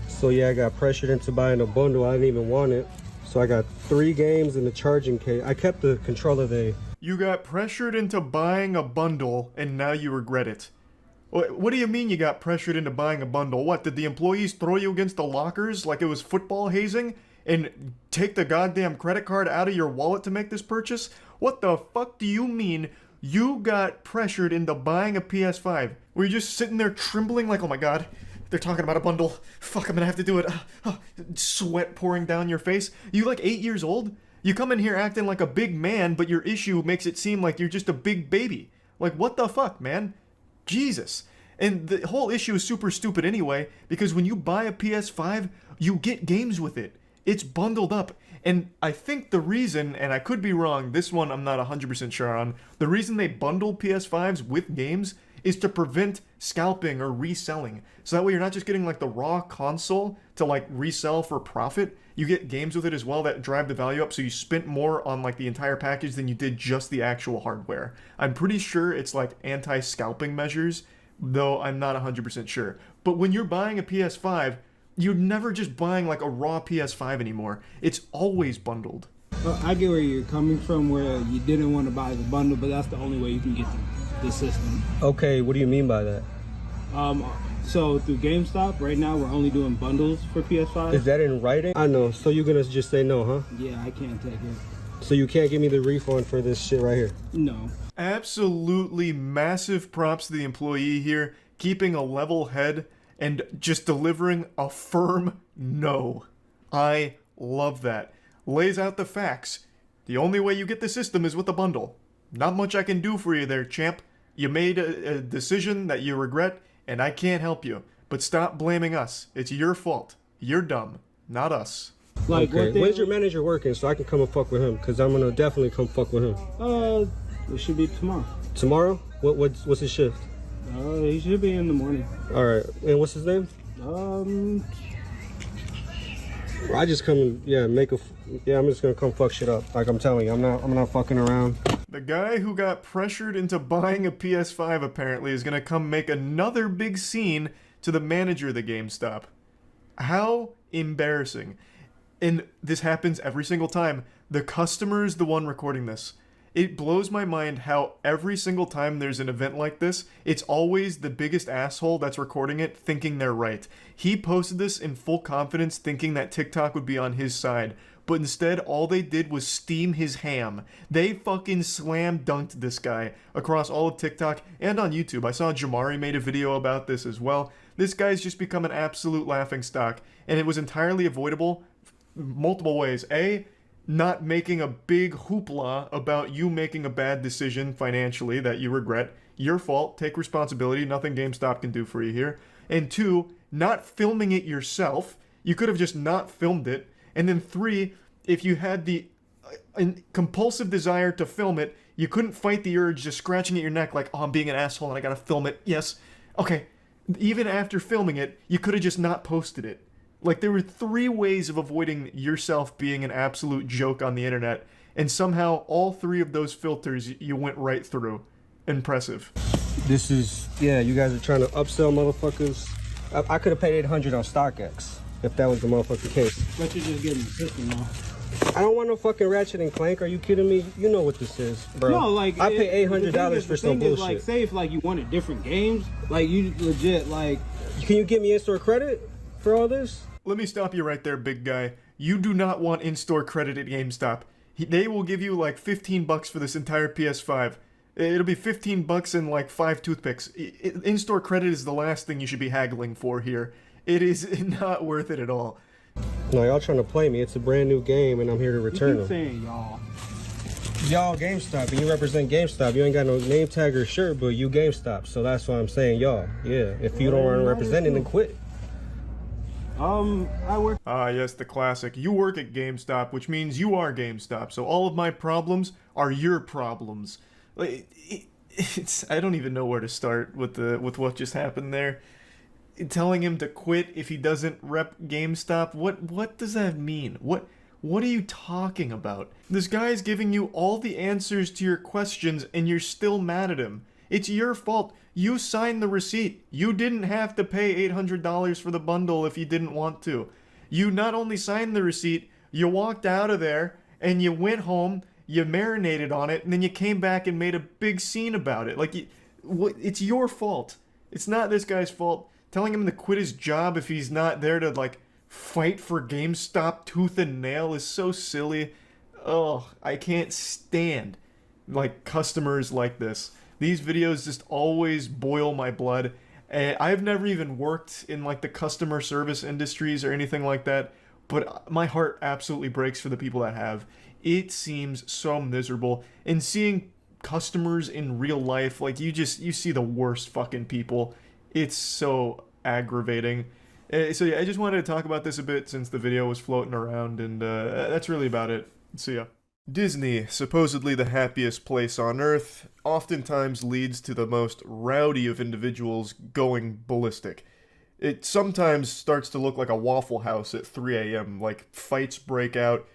So yeah, I got pressured into buying a bundle. I didn't even want it. So I got 3 games and the charging case. I kept the controller there. You got pressured into buying a bundle, and now you regret it. What do you mean you got pressured into buying a bundle? What, did the employees throw you against the lockers like it was football hazing? And take the goddamn credit card out of your wallet to make this purchase? What the fuck do you mean you got pressured into buying a PS5? Were you just sitting there trembling like, oh my god, they're talking about a bundle. Fuck, I'm gonna have to do it. Sweat pouring down your face. You like 8 years old? You come in here acting like a big man, but your issue makes it seem like you're just a big baby. Like, what the fuck, man? Jesus. And the whole issue is super stupid anyway, because when you buy a PS5, you get games with it. It's bundled up. And I think the reason, and I could be wrong, this one I'm not 100% sure on, the reason they bundle PS5s with games is to prevent scalping or reselling. So that way you're not just getting like the raw console to like resell for profit. You get games with it as well that drive the value up, so you spent more on like the entire package than you did just the actual hardware. I'm pretty sure it's like anti-scalping measures, though I'm not 100% sure. But when you're buying a PS5, you're never just buying like a raw PS5 anymore. It's always bundled. Well, I get where you're coming from, where you didn't want to buy the bundle, but that's the only way you can get the system. Okay, what do you mean by that? So through GameStop, right now we're only doing bundles for PS5. Is that in writing? I know. So you're gonna just say no, huh? Yeah, I can't take it. So you can't give me the refund for this shit right here? No. Absolutely massive props to the employee here. keeping a level head and just delivering a firm no. I love that. Lays out the facts. The only way you get the system is with a bundle. Not much I can do for you there, champ. You made a decision that you regret, and I can't help you. But stop blaming us. It's your fault. You're dumb, not us. Like, okay. When's your manager working so I can come and fuck with him? Because I'm gonna definitely come fuck with him. It should be tomorrow. Tomorrow? What's his shift? He should be in the morning. All right. And what's his name? I just come and I'm just gonna come fuck shit up. Like I'm telling you, I'm not fucking around. The guy who got pressured into buying a PS5 apparently is gonna come make another big scene to the manager of the GameStop. How embarrassing. And this happens every single time. The customer is the one recording this. It blows my mind how every single time there's an event like this, it's always the biggest asshole that's recording it thinking they're right. He posted this in full confidence thinking that TikTok would be on his side, but instead all they did was steam his ham. They fucking slam dunked this guy across all of TikTok and on YouTube. I saw Jamari made a video about this as well. This guy's just become an absolute laughingstock, and it was entirely avoidable multiple ways. A, not making a big hoopla about you making a bad decision financially that you regret. Your fault. Take responsibility. Nothing GameStop can do for you here. And 2, not filming it yourself. You could have just not filmed it. And then 3, if you had the compulsive desire to film it, you couldn't fight the urge just scratching at your neck like, oh, I'm being an asshole and I gotta film it. Yes. Okay. Even after filming it, you could have just not posted it. Like, there were 3 ways of avoiding yourself being an absolute joke on the internet, and somehow all 3 of those filters you went right through. Impressive. This is, you guys are trying to upsell motherfuckers. I could have paid $800 on StockX if that was the motherfucking case. But you're just getting the system now. I don't want no fucking Ratchet and Clank. Are you kidding me? You know what this is, bro. No, like, I pay $800 for some bullshit. Like, say if like you wanted different games, like you legit like. Can you give me in-store credit for all this? Let me stop you right there, big guy. You do not want in-store credit at GameStop. They will give you like $15 for this entire PS5. It'll be $15 and like 5 toothpicks. In-store credit is the last thing you should be haggling for here. It is not worth it at all. No, y'all trying to play me. It's a brand new game and I'm here to return them. Saying y'all. Y'all GameStop, and you represent GameStop. You ain't got no name tag or shirt, but you GameStop. So that's why I'm saying y'all. Yeah, if you don't want to represent it, then quit. I work. Ah, yes, the classic. You work at GameStop, which means you are GameStop. So all of my problems are your problems. I don't even know where to start with what just happened there. Telling him to quit if he doesn't rep GameStop. What does that mean? What are you talking about? This guy is giving you all the answers to your questions and you're still mad at him. It's your fault. You signed the receipt. You didn't have to pay $800 for the bundle if you didn't want to. You not only signed the receipt, you walked out of there and you went home, you marinated on it, and then you came back and made a big scene about it. Like, it's your fault. It's not this guy's fault. Telling him to quit his job if he's not there to, like, fight for GameStop tooth and nail is so silly. Oh, I can't stand, like, customers like this. These videos just always boil my blood. And I've never even worked in like the customer service industries or anything like that, but my heart absolutely breaks for the people that have. It seems so miserable. And seeing customers in real life, like you see the worst fucking people. It's so aggravating. So yeah, I just wanted to talk about this a bit since the video was floating around, and that's really about it. See ya. Disney, supposedly the happiest place on earth, oftentimes leads to the most rowdy of individuals going ballistic. It sometimes starts to look like a Waffle House at 3 a.m., like fights break out,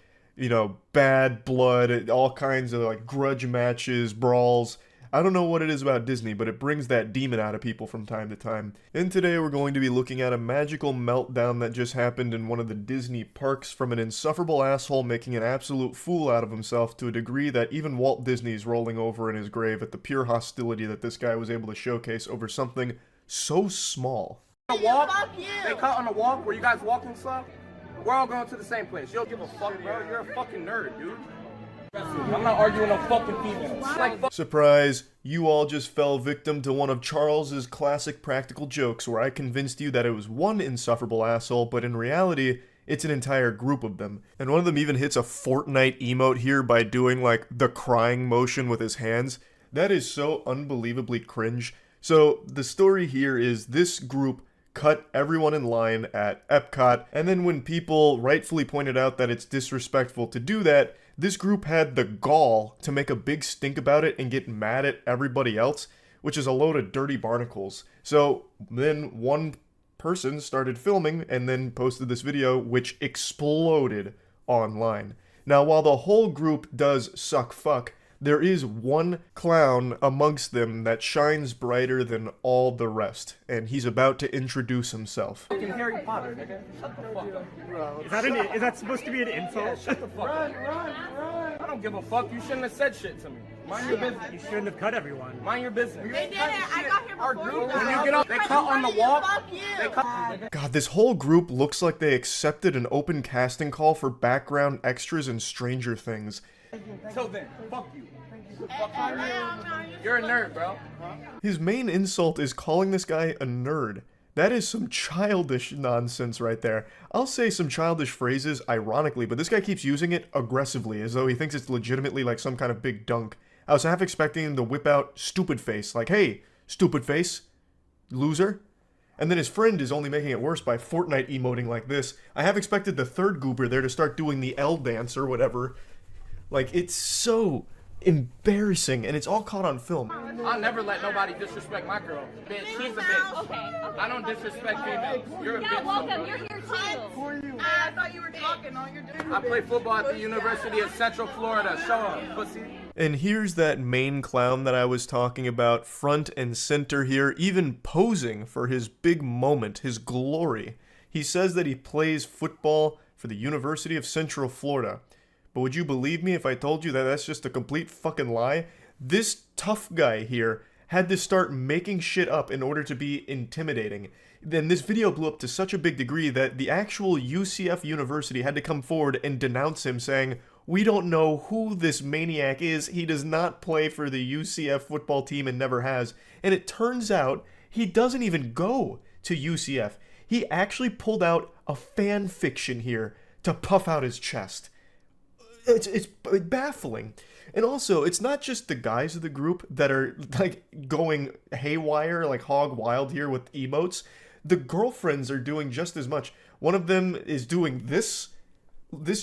bad blood, all kinds of like grudge matches, brawls. I don't know what it is about Disney, but it brings that demon out of people from time to time. And today we're going to be looking at a magical meltdown that just happened in one of the Disney parks from an insufferable asshole making an absolute fool out of himself to a degree that even Walt Disney's rolling over in his grave at the pure hostility that this guy was able to showcase over something so small. They cut on the walk where you guys walking slow. We're all going to the same place. You don't give a fuck, bro. You're a fucking nerd, dude. I'm not arguing no fucking females. Like, Surprise, you all just fell victim to one of Charles's classic practical jokes where I convinced you that it was one insufferable asshole, but in reality, it's an entire group of them. And one of them even hits a Fortnite emote here by doing like the crying motion with his hands. That is so unbelievably cringe. So the story here is this group cut everyone in line at Epcot, and then when people rightfully pointed out that it's disrespectful to do that, this group had the gall to make a big stink about it and get mad at everybody else, which is a load of dirty barnacles. So then one person started filming and then posted this video, which exploded online. Now, while the whole group does suck fuck, there is one clown amongst them that shines brighter than all the rest, and he's about to introduce himself. fucking Harry Potter, nigga. Shut the fuck up. Is that supposed to be an insult? Yeah, shut the fuck up. Run. I don't give a fuck. You shouldn't have said shit to me. Mind your business. You shouldn't have cut everyone. Mind your business. They did it. I got here Our before group, you when guys. you get up, they cut on the walk. Fuck you. They cut. God, this whole group looks like they accepted an open casting call for background extras in Stranger Things. So then, fuck you. Fuck you. You're a nerd, bro. His main insult is calling this guy a nerd. That is some childish nonsense right there. I'll say some childish phrases ironically, but this guy keeps using it aggressively, as though he thinks it's legitimately like some kind of big dunk. I was half expecting him to whip out stupid face, like, hey, stupid face, loser. And then his friend is only making it worse by Fortnite emoting like this. I have expected the third goober there to start doing the L dance or whatever. Like, it's so embarrassing, and it's all caught on film. I'll never let nobody disrespect my girl. Bitch, she's a bitch. Okay. I don't disrespect females. You're a bitch. Yeah, welcome. You're here too. I thought you were talking. All you're doing. I play football at the University of Central Florida. Show up, pussy. And here's that main clown that I was talking about, front and center here, even posing for his big moment, his glory. He says that he plays football for the University of Central Florida. But would you believe me if I told you that that's just a complete fucking lie? This tough guy here had to start making shit up in order to be intimidating. Then this video blew up to such a big degree that the actual UCF University had to come forward and denounce him, saying, "We don't know who this maniac is. He does not play for the UCF football team and never has." And it turns out he doesn't even go to UCF. He actually pulled out a fan fiction here to puff out his chest. It's baffling. And also, it's not just the guys of the group that are like going haywire, like hog wild here with emotes. The girlfriends are doing just as much. One of them is doing this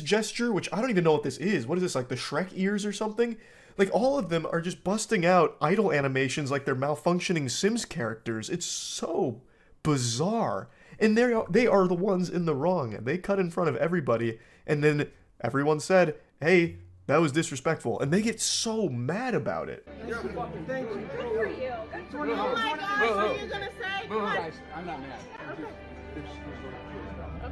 gesture, which I don't even know what this is. What is this, like the Shrek ears or something? Like, all of them are just busting out idle animations like they're malfunctioning Sims characters. It's so bizarre. And they are the ones in the wrong. They cut in front of everybody, and then everyone said, hey, that was disrespectful. And they get so mad about it. You're a fucking thank you. Oh my gosh, what are you gonna say? Come on. Guys, I'm not mad.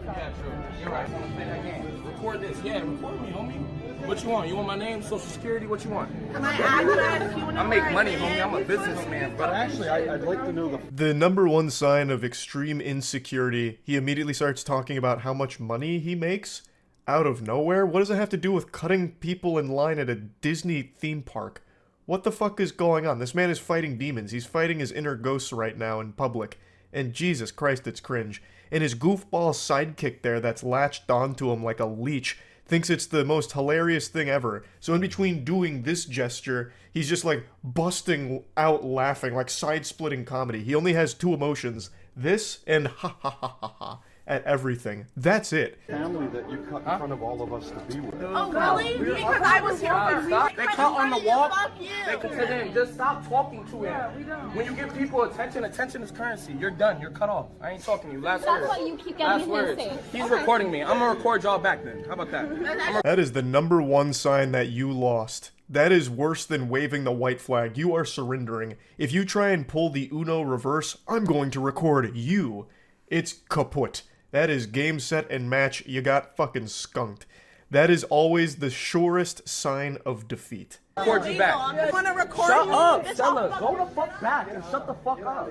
Yeah, sure. You're right. I'm gonna play that game. Record this. Yeah, record me, homie. What you want? You want my name, social security? What you want? My address. I make money, homie. I'm a businessman, but Actually, I'd like to know The number one sign of extreme insecurity, he immediately starts talking about how much money he makes out of nowhere. What does it have to do with cutting people in line at a Disney theme park? What the fuck is going on? This man is fighting demons. He's fighting his inner ghosts right now in public. And Jesus Christ, it's cringe. And his goofball sidekick there that's latched onto him like a leech thinks it's the most hilarious thing ever. So in between doing this gesture, he's just like busting out laughing, like side-splitting comedy. He only has two emotions, this and ha ha ha ha ha, at everything. That's it. Family that you cut in front of all of us to be with. Oh, really? Because I was here for stop. They cut on the walk. Fuck you. They consider just stop talking to him. When you give people attention is currency. You're done. You're cut off. I ain't talking to you. Last words. That's why you keep getting Last me words. He's recording me. I'm gonna record y'all back then. How about that? That is the number one sign that you lost. That is worse than waving the white flag. You are surrendering. If you try and pull the Uno reverse, I'm going to record you. It's kaput. That is game, set, and match. You got fucking skunked. That is always the surest sign of defeat. Record you back. I want to record Shut you. up, Stella. Go the fuck back and shut the fuck up.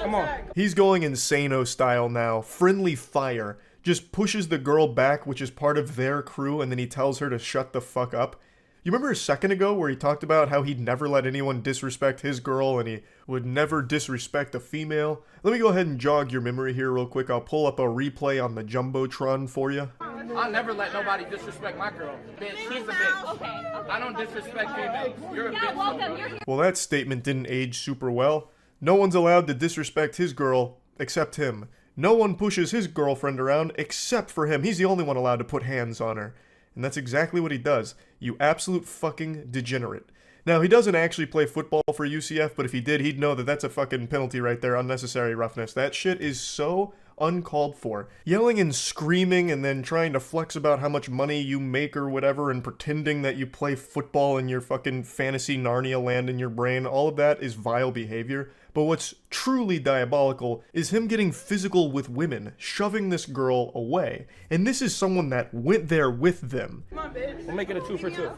Come on. He's going insano style now. Friendly fire. just pushes the girl back, which is part of their crew, and then he tells her to shut the fuck up. You remember a second ago where he talked about how he'd never let anyone disrespect his girl and he would never disrespect a female? Let me go ahead and jog your memory here real quick. I'll pull up a replay on the Jumbotron for you. I'll never let nobody disrespect my girl. Bitch, she's a bitch. Okay. I don't disrespect females. You're a bitch. Welcome. Well, that statement didn't age super well. No one's allowed to disrespect his girl except him. No one pushes his girlfriend around except for him. He's the only one allowed to put hands on her. And that's exactly what he does. You absolute fucking degenerate. Now, he doesn't actually play football for UCF, but if he did, he'd know that that's a fucking penalty right there. Unnecessary roughness. That shit is so uncalled for. Yelling and screaming and then trying to flex about how much money you make or whatever and pretending that you play football in your fucking fantasy Narnia land in your brain. All of that is vile behavior. But what's truly diabolical is him getting physical with women, shoving this girl away. And this is someone that went there with them. Come on, bitch. We'll make it a 2 for 2.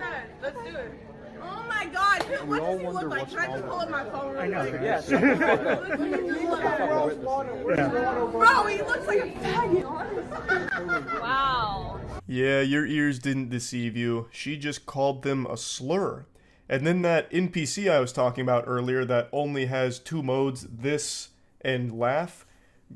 Let's do it. Oh my God, what does he look like? Can I just pull up my phone real quick? Yeah. Bro, he looks like a faggot. Wow. Yeah, your ears didn't deceive you. She just called them a slur. And then that NPC I was talking about earlier that only has 2 modes, this and laugh,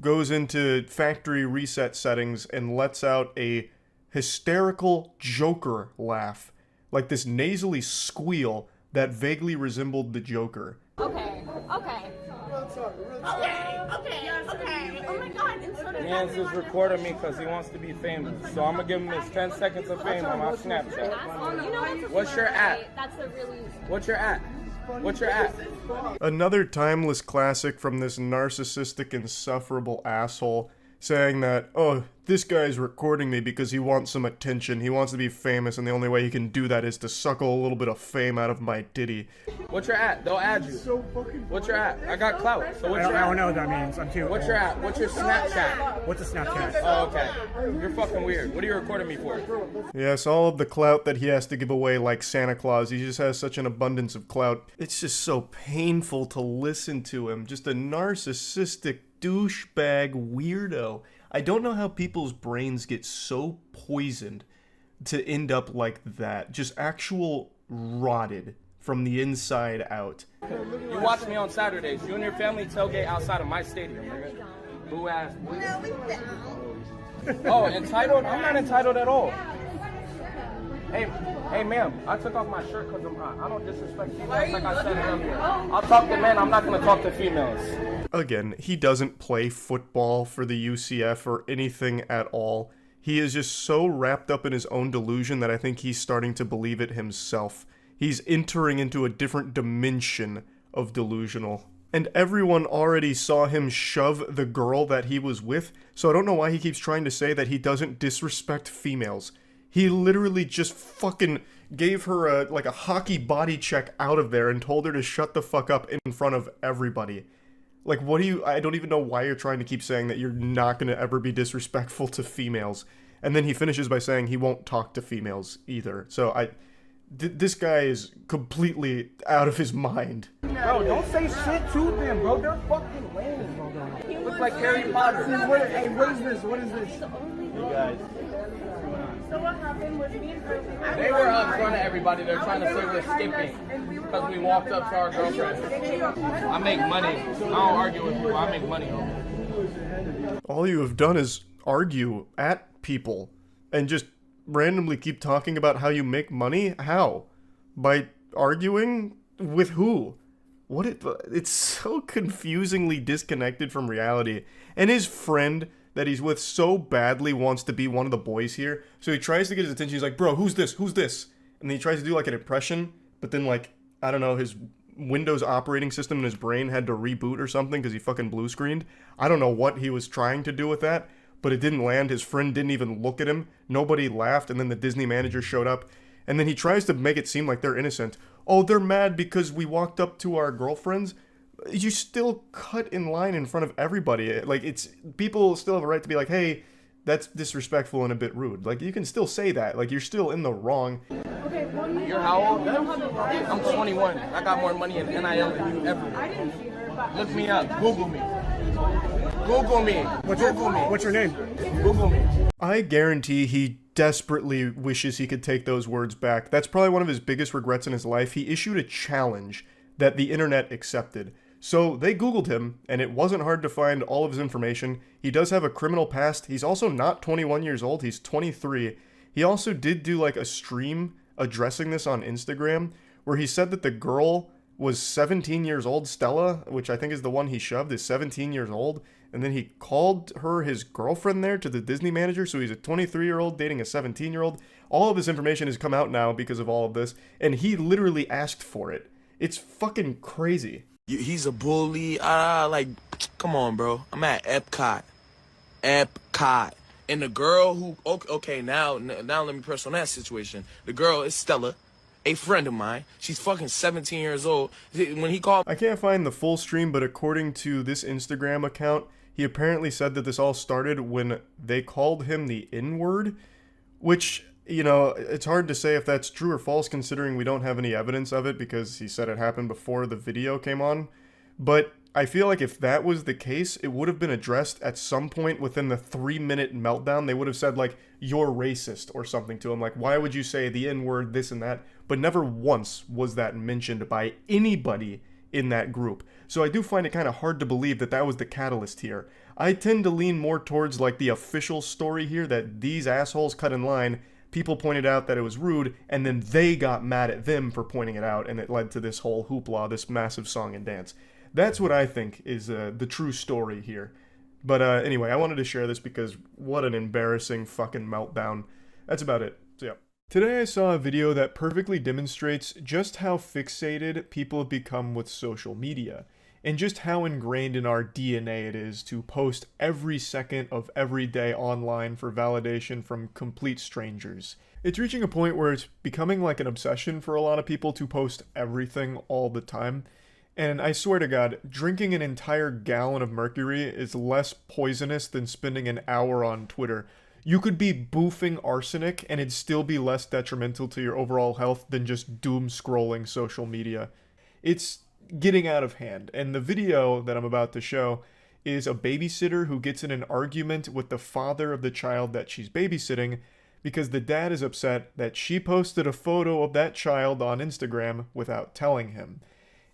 goes into factory reset settings and lets out a hysterical Joker laugh. Like this nasally squeal that vaguely resembled the Joker. Okay. Okay. Oh my God. And so does Penguinz is recording me because he wants to be famous. So I'm going to give him his 10 seconds of fame on my Snapchat. What's your at? That's a really... What's your at? What's your at? Another timeless classic from this narcissistic, insufferable asshole saying that, oh, this guy's recording me because he wants some attention. He wants to be famous, and the only way he can do that is to suckle a little bit of fame out of my ditty. What's your at? They'll add you. What's your at? I got clout. So what's your I at? don't know what that means. I'm too. What's your at? What's your Snapchat? What's a Snapchat? Oh, okay. You're fucking weird. What are you recording me for? Yes, all of the clout that he has to give away like Santa Claus. He just has such an abundance of clout. It's just so painful to listen to him. Just a narcissistic douchebag weirdo. I don't know how people's brains get so poisoned to end up like that. Just actual rotted from the inside out. You watch me on Saturdays. You and your family tailgate outside of my stadium, nigga. Boo ass. Oh, entitled? I'm not entitled at all. Hey, ma'am, I took off my shirt because I'm hot. I don't disrespect females like I said earlier. I'll talk to men, I'm not going to talk to females. Again, he doesn't play football for the UCF or anything at all. He is just so wrapped up in his own delusion that I think he's starting to believe it himself. He's entering into a different dimension of delusional. And everyone already saw him shove the girl that he was with, so I don't know why he keeps trying to say that he doesn't disrespect females. He literally just fucking gave her a hockey body check out of there and told her to shut the fuck up in front of everybody. Like, I don't even know why you're trying to keep saying that you're not going to ever be disrespectful to females. And then he finishes by saying he won't talk to females either. So this guy is completely out of his mind. Bro, don't say shit to them, bro. They're fucking lame. You look like Harry Potter. Hey, what is this? What is this? You guys. So what happened was me and her, They were up front of everybody. They're trying to say we're skipping because we walked up to our girlfriend. I make money. I don't argue with people. I make money. All you have done is argue at people and just randomly keep talking about how you make money. How? By arguing with who? It's so confusingly disconnected from reality. And his friend that he's with so badly wants to be one of the boys here. So he tries to get his attention. He's like, bro, who's this? Who's this? And then he tries to do like an impression, but then like, I don't know, his Windows operating system in his brain had to reboot or something because he fucking blue screened. I don't know what he was trying to do with that, but it didn't land. His friend didn't even look at him. Nobody laughed. And then the Disney manager showed up. And then he tries to make it seem like they're innocent. Oh, they're mad because we walked up to our girlfriends. You still cut in line in front of everybody. Like, people still have a right to be like, hey, that's disrespectful and a bit rude. Like, you can still say that. Like, you're still in the wrong. You're how old? I'm 21. I got more money in NIL than you ever. Look me up. Google me. Google me. What's your name? Google me. I guarantee he desperately wishes he could take those words back. That's probably one of his biggest regrets in his life. He issued a challenge that the internet accepted. So they Googled him, and it wasn't hard to find all of his information. He does have a criminal past. He's also not 21 years old. He's 23. He also did do like a stream addressing this on Instagram, where he said that the girl was 17 years old. Stella, which I think is the one he shoved, is 17 years old. And then he called her his girlfriend there to the Disney manager. So he's a 23-year-old dating a 17-year-old. All of his information has come out now because of all of this. And he literally asked for it. It's fucking crazy. He's a bully. Like, come on, bro. I'm at Epcot. And the girl who, okay, now let me press on that situation. The girl is Stella, a friend of mine. She's fucking 17 years old. When he called... I can't find the full stream, but according to this Instagram account, he apparently said that this all started when they called him the N-word, which, you know, it's hard to say if that's true or false considering we don't have any evidence of it because he said it happened before the video came on. But I feel like if that was the case, it would have been addressed at some point within the 3-minute meltdown. They would have said, like, you're racist or something to him. Like, why would you say the N-word, this and that? But never once was that mentioned by anybody in that group. So I do find it kind of hard to believe that that was the catalyst here. I tend to lean more towards, like, the official story here, that these assholes cut in line, people pointed out that it was rude, and then they got mad at them for pointing it out, and it led to this whole hoopla, this massive song and dance. That's what I think is the true story here. But anyway, I wanted to share this because what an embarrassing fucking meltdown. That's about it. So yeah. Today I saw a video that perfectly demonstrates just how fixated people have become with social media, and just how ingrained in our DNA it is to post every second of every day online for validation from complete strangers. It's reaching a point where it's becoming like an obsession for a lot of people to post everything all the time. And I swear to God, drinking an entire gallon of mercury is less poisonous than spending an hour on Twitter. You could be boofing arsenic and it'd still be less detrimental to your overall health than just doom scrolling social media. It's getting out of hand, and the video that I'm about to show is a babysitter who gets in an argument with the father of the child that she's babysitting because the dad is upset that she posted a photo of that child on Instagram without telling him.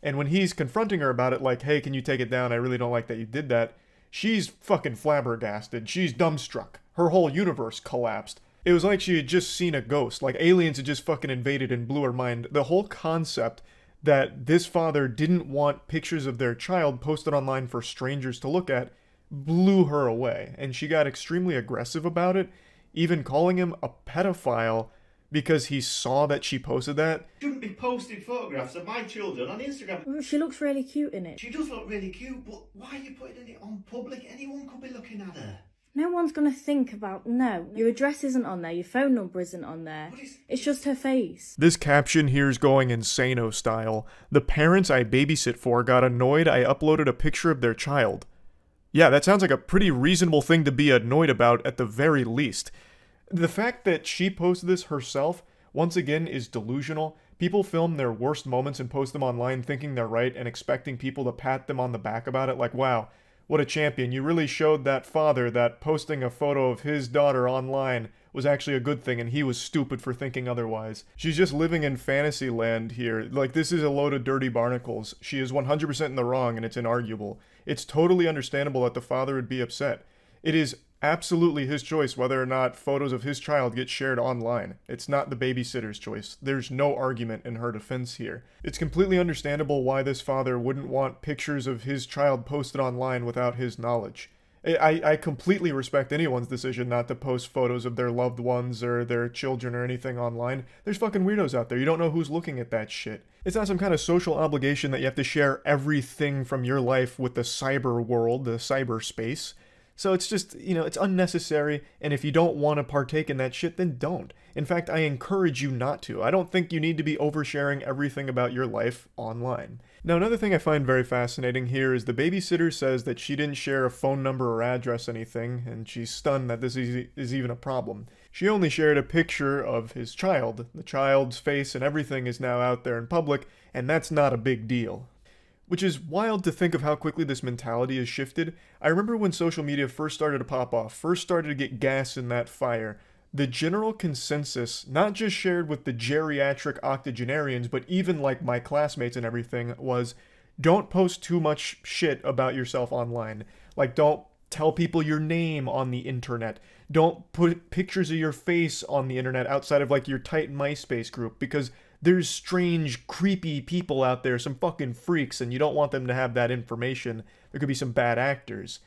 And when he's confronting her about it, like, hey, can you take it down? I really don't like that you did that. She's fucking flabbergasted. She's dumbstruck. Her whole universe collapsed. It was like she had just seen a ghost. Like aliens had just fucking invaded and blew her mind. The whole concept that this father didn't want pictures of their child posted online for strangers to look at blew her away. And she got extremely aggressive about it, even calling him a pedophile because he saw that she posted that. Shouldn't be posting photographs of my children on Instagram. Well, she looks really cute in it. She does look really cute, but why are you putting it on public? Anyone could be looking at her. No one's going to think about, no, your address isn't on there, your phone number isn't on there. It's just her face. This caption here is going insano style. The parents I babysit for got annoyed I uploaded a picture of their child. Yeah, that sounds like a pretty reasonable thing to be annoyed about at the very least. The fact that she posted this herself, once again, is delusional. People film their worst moments and post them online thinking they're right and expecting people to pat them on the back about it like, wow, what a champion. You really showed that father that posting a photo of his daughter online was actually a good thing and he was stupid for thinking otherwise. She's just living in fantasy land here. Like, this is a load of dirty barnacles. She is 100% in the wrong and it's inarguable. It's totally understandable that the father would be upset. It is absolutely his choice whether or not photos of his child get shared online. It's not the babysitter's choice. There's no argument in her defense here. It's completely understandable why this father wouldn't want pictures of his child posted online without his knowledge. I completely respect anyone's decision not to post photos of their loved ones or their children or anything online. There's fucking weirdos out there. You don't know who's looking at that shit. It's not some kind of social obligation that you have to share everything from your life with the cyber world, the cyberspace. So it's just, you know, it's unnecessary, and if you don't want to partake in that shit, then don't. In fact, I encourage you not to. I don't think you need to be oversharing everything about your life online. Now, another thing I find very fascinating here is the babysitter says that she didn't share a phone number or address anything, and she's stunned that this is even a problem. She only shared a picture of his child. The child's face and everything is now out there in public, and that's not a big deal. Which is wild to think of how quickly this mentality has shifted. I remember when social media first started to pop off, first started to get gas in that fire, the general consensus, not just shared with the geriatric octogenarians, but even like my classmates and everything, was don't post too much shit about yourself online. Like, don't tell people your name on the internet. Don't put pictures of your face on the internet outside of like your tight MySpace group, because there's strange, creepy people out there, some fucking freaks, and you don't want them to have that information. There could be some bad actors.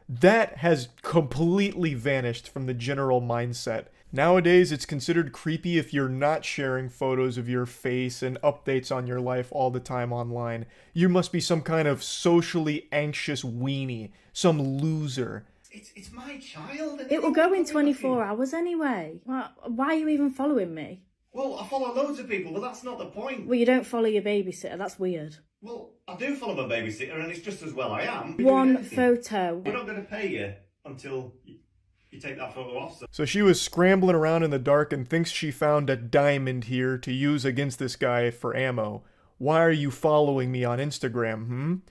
That has completely vanished from the general mindset. Nowadays, it's considered creepy if you're not sharing photos of your face and updates on your life all the time online. You must be some kind of socially anxious weenie, some loser. It's my child. It will go in 24 hours anyway. Why are you even following me? Well, I follow loads of people, but that's not the point. Well, you don't follow your babysitter. That's weird. Well, I do follow my babysitter, and it's just as well I am. One photo. We're not going to pay you until you take that photo off. So she was scrambling around in the dark and thinks she found a diamond here to use against this guy for ammo. Why are you following me on Instagram,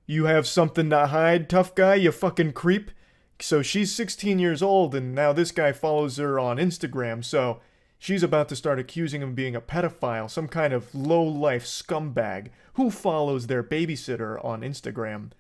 You have something to hide, tough guy, you fucking creep? So she's 16 years old, and now this guy follows her on Instagram, so she's about to start accusing him of being a pedophile, some kind of low-life scumbag who follows their babysitter on Instagram.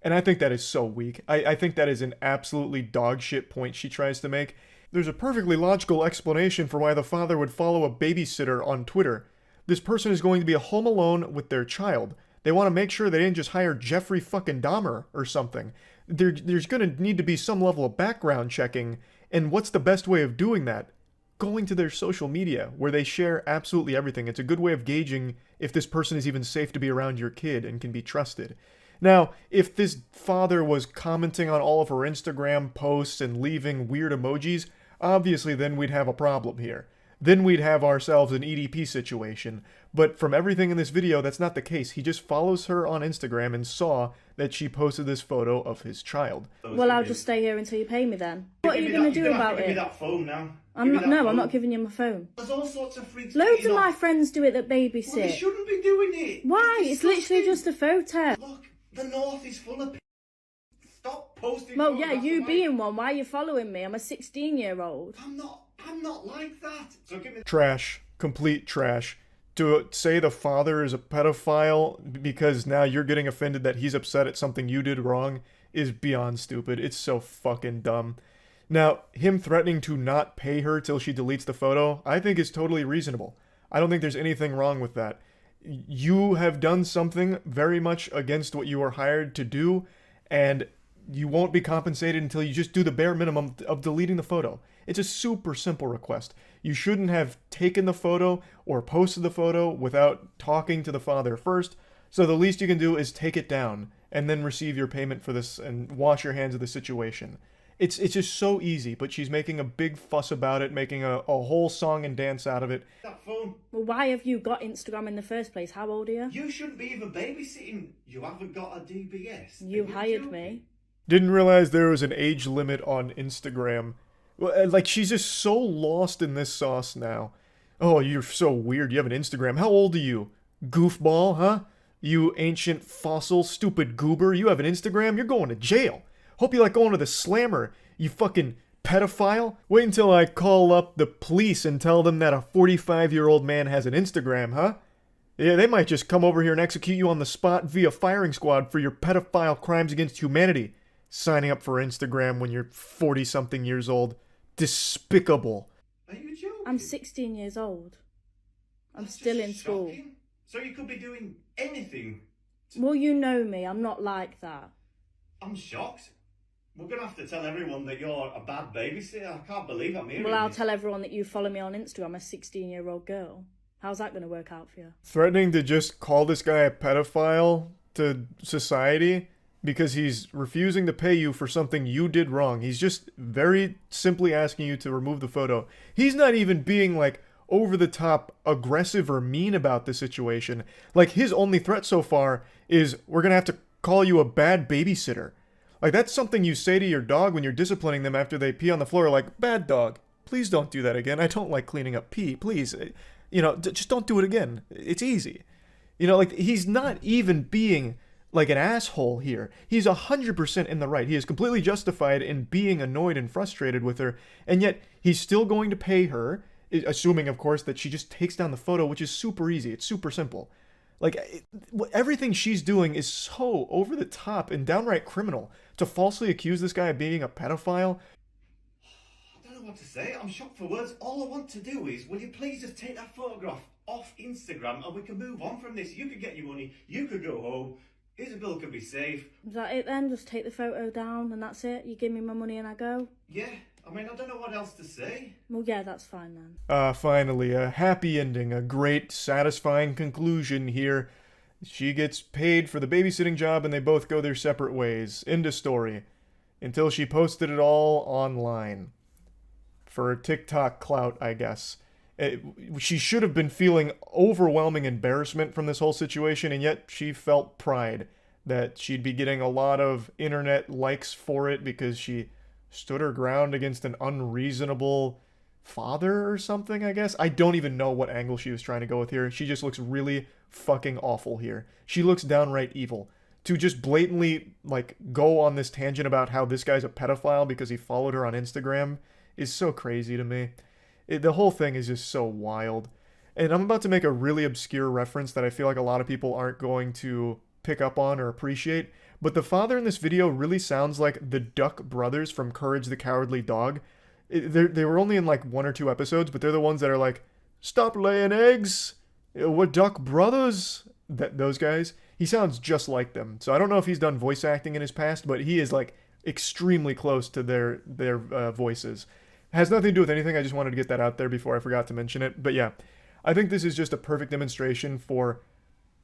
And I think that is so weak. I think that is an absolutely dogshit point she tries to make. There's a perfectly logical explanation for why the father would follow a babysitter on Twitter. This person is going to be home alone with their child. They want to make sure they didn't just hire Jeffrey fucking Dahmer or something. There's going to need to be some level of background checking, and what's the best way of doing that? Going to their social media, where they share absolutely everything. It's a good way of gauging if this person is even safe to be around your kid and can be trusted. Now, if this father was commenting on all of her Instagram posts and leaving weird emojis, obviously then we'd have a problem here. Then we'd have ourselves an EDP situation. But from everything in this video, that's not the case. He just follows her on Instagram and saw that she posted this photo of his child. Well, I'll just stay here until you pay me then. What are you going to do about Give me it? that phone now. I'm not giving you my phone. There's all sorts of freaks. Loads of my friends do it that babysit. Well, they shouldn't be doing it. Why? It's literally just a photo. Look, the north is full of. Stop posting. Well, yeah, you being one. Why are you following me? I'm a 16-year-old. I'm not like that. So give me. Trash. Complete trash. To say the father is a pedophile because now you're getting offended that he's upset at something you did wrong is beyond stupid. It's so fucking dumb. Now, him threatening to not pay her till she deletes the photo, I think is totally reasonable. I don't think there's anything wrong with that. You have done something very much against what you are hired to do, and you won't be compensated until you just do the bare minimum of deleting the photo. It's a super simple request. You shouldn't have taken the photo or posted the photo without talking to the father first, so the least you can do is take it down and then receive your payment for this and wash your hands of the situation. It's just so easy, but she's making a big fuss about it, making a whole song and dance out of it. That phone. Well, why have you got Instagram in the first place? How old are you? You shouldn't be even babysitting. You haven't got a DBS. You hired me. Didn't realize there was an age limit on Instagram. Like, she's just so lost in this sauce now. Oh, you're so weird. You have an Instagram. How old are you? Goofball, huh? You ancient fossil, stupid goober. You have an Instagram? You're going to jail. Hope you like going to the slammer, you fucking pedophile. Wait until I call up the police and tell them that a 45-year-old man has an Instagram, huh? Yeah, they might just come over here and execute you on the spot via firing squad for your pedophile crimes against humanity. Signing up for Instagram when you're 40-something years old. Despicable. Are you joking? I'm 16 years old. I'm still in school. So you could be doing anything. Well, you know me. I'm not like that. I'm shocked. We're going to have to tell everyone that you're a bad babysitter. I can't believe I'm hearing Well, I'll this. tell everyone that you follow me on Instagram, a 16-year-old girl. How's that going to work out for you? Threatening to just call this guy a pedophile to society because he's refusing to pay you for something you did wrong. He's just very simply asking you to remove the photo. He's not even being, like, over-the-top aggressive or mean about the situation. Like, his only threat so far is, we're going to have to call you a bad babysitter. Like, that's something you say to your dog when you're disciplining them after they pee on the floor, like, bad dog, please don't do that again. I don't like cleaning up pee, please. You know, just don't do it again. It's easy. You know, like, he's not even being like an asshole here. He's 100% in the right. He is completely justified in being annoyed and frustrated with her, and yet he's still going to pay her, assuming, of course, that she just takes down the photo, which is super easy. It's super simple. Like, everything she's doing is so over the top and downright criminal. To falsely accuse this guy of being a pedophile. I don't know what to say. I'm shocked for words. All I want to do is, will you please just take that photograph off Instagram and we can move on from this. You could get your money. You could go home. Isabel could be safe. Is that it then? Just take the photo down and that's it? You give me my money and I go? Yeah. I mean, I don't know what else to say. Well, yeah, that's fine then. Finally, a happy ending, a great, satisfying conclusion here. She gets paid for the babysitting job and they both go their separate ways. End of story. Until she posted it all online. For TikTok clout, I guess. She should have been feeling overwhelming embarrassment from this whole situation, and yet she felt pride that she'd be getting a lot of internet likes for it because she stood her ground against an unreasonable father or something, I guess. I don't even know what angle she was trying to go with here. She just looks really fucking awful here. She looks downright evil. To just blatantly, like, go on this tangent about how this guy's a pedophile because he followed her on Instagram is so crazy to me. The whole thing is just so wild. And I'm about to make a really obscure reference that I feel like a lot of people aren't going to pick up on or appreciate. But the father in this video really sounds like the Duck brothers from Courage the Cowardly Dog. They were only in like 1 or 2 episodes, but they're the ones that are like, "Stop laying eggs! We're Duck brothers!" Those guys. He sounds just like them. So I don't know if he's done voice acting in his past, but he is like extremely close to their voices. Has nothing to do with anything, I just wanted to get that out there before I forgot to mention it. But yeah, I think this is just a perfect demonstration for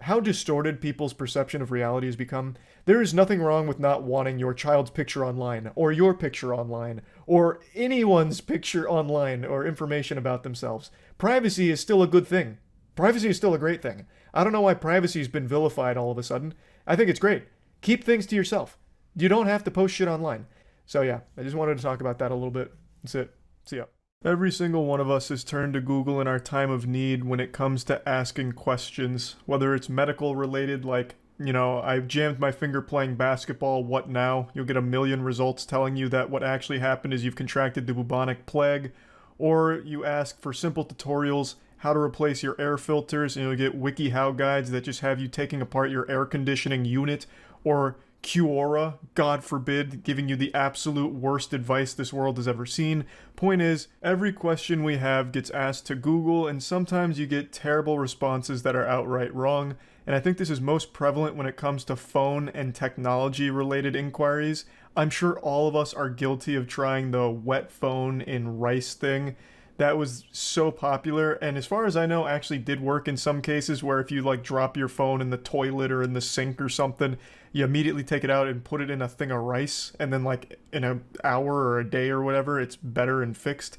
how distorted people's perception of reality has become. There is nothing wrong with not wanting your child's picture online, or your picture online, or anyone's picture online, or information about themselves. Privacy is still a good thing. Privacy is still a great thing. I don't know why privacy has been vilified all of a sudden. I think it's great. Keep things to yourself. You don't have to post shit online. So yeah, I just wanted to talk about that a little bit. That's it. See ya. Every single one of us has turned to Google in our time of need when it comes to asking questions, whether it's medical related, like, you know, I jammed my finger playing basketball, what now? You'll get a million results telling you that what actually happened is you've contracted the bubonic plague, or you ask for simple tutorials, how to replace your air filters, and you'll get WikiHow guides that just have you taking apart your air conditioning unit, or Quora, God forbid, giving you the absolute worst advice this world has ever seen. Point is, every question we have gets asked to Google, and sometimes you get terrible responses that are outright wrong, and I think this is most prevalent when it comes to phone and technology-related inquiries. I'm sure all of us are guilty of trying the wet phone in rice thing. That was so popular, and as far as I know, actually did work in some cases where if you like drop your phone in the toilet or in the sink or something, you immediately take it out and put it in a thing of rice, and then like in an hour or a day or whatever, it's better and fixed.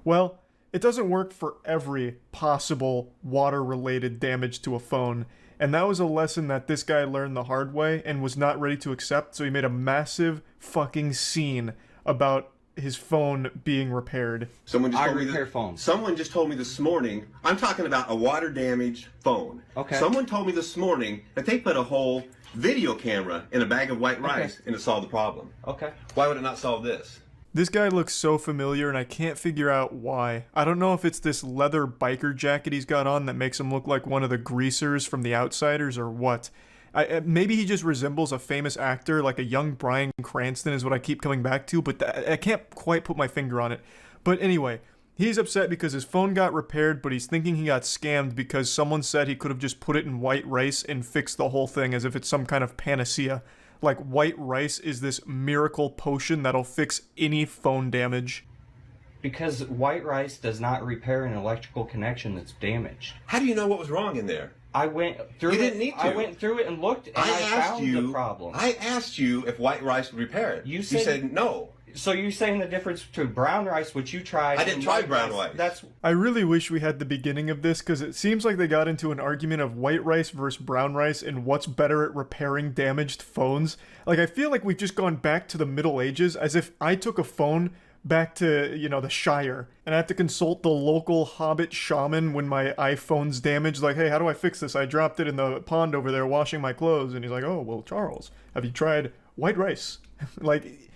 Well, it doesn't work for every possible water-related damage to a phone, and that was a lesson that this guy learned the hard way and was not ready to accept, so he made a massive fucking scene about his phone being repaired. Someone just told me phones. Someone just told me this morning, I'm talking about a water damaged phone. Okay. Someone told me this morning that they put a whole video camera in a bag of white rice and it solved the problem. Okay. Why would it not solve this? This guy looks so familiar and I can't figure out why. I don't know if it's this leather biker jacket he's got on that makes him look like one of the greasers from The Outsiders or what. Maybe he just resembles a famous actor, like a young Bryan Cranston is what I keep coming back to, but I can't quite put my finger on it. But anyway, he's upset because his phone got repaired, but he's thinking he got scammed because someone said he could have just put it in white rice and fixed the whole thing as if it's some kind of panacea. Like white rice is this miracle potion that'll fix any phone damage. Because white rice does not repair an electrical connection that's damaged. How do you know what was wrong in there? I went through You didn't need to. I went through it and looked, and I found the problem. I asked you if white rice would repair it. You said no. So you're saying the difference between brown rice, which you tried, I didn't try brown rice. That's. I really wish we had the beginning of this because it seems like they got into an argument of white rice versus brown rice and what's better at repairing damaged phones. Like I feel like we've just gone back to the Middle Ages as if I took a phone, back to, you know, the Shire, and I have to consult the local hobbit shaman when my iPhone's damaged. Like, hey, how do I fix this? I dropped it in the pond over there washing my clothes. And he's like, oh, well, Charles, have you tried white rice? Like,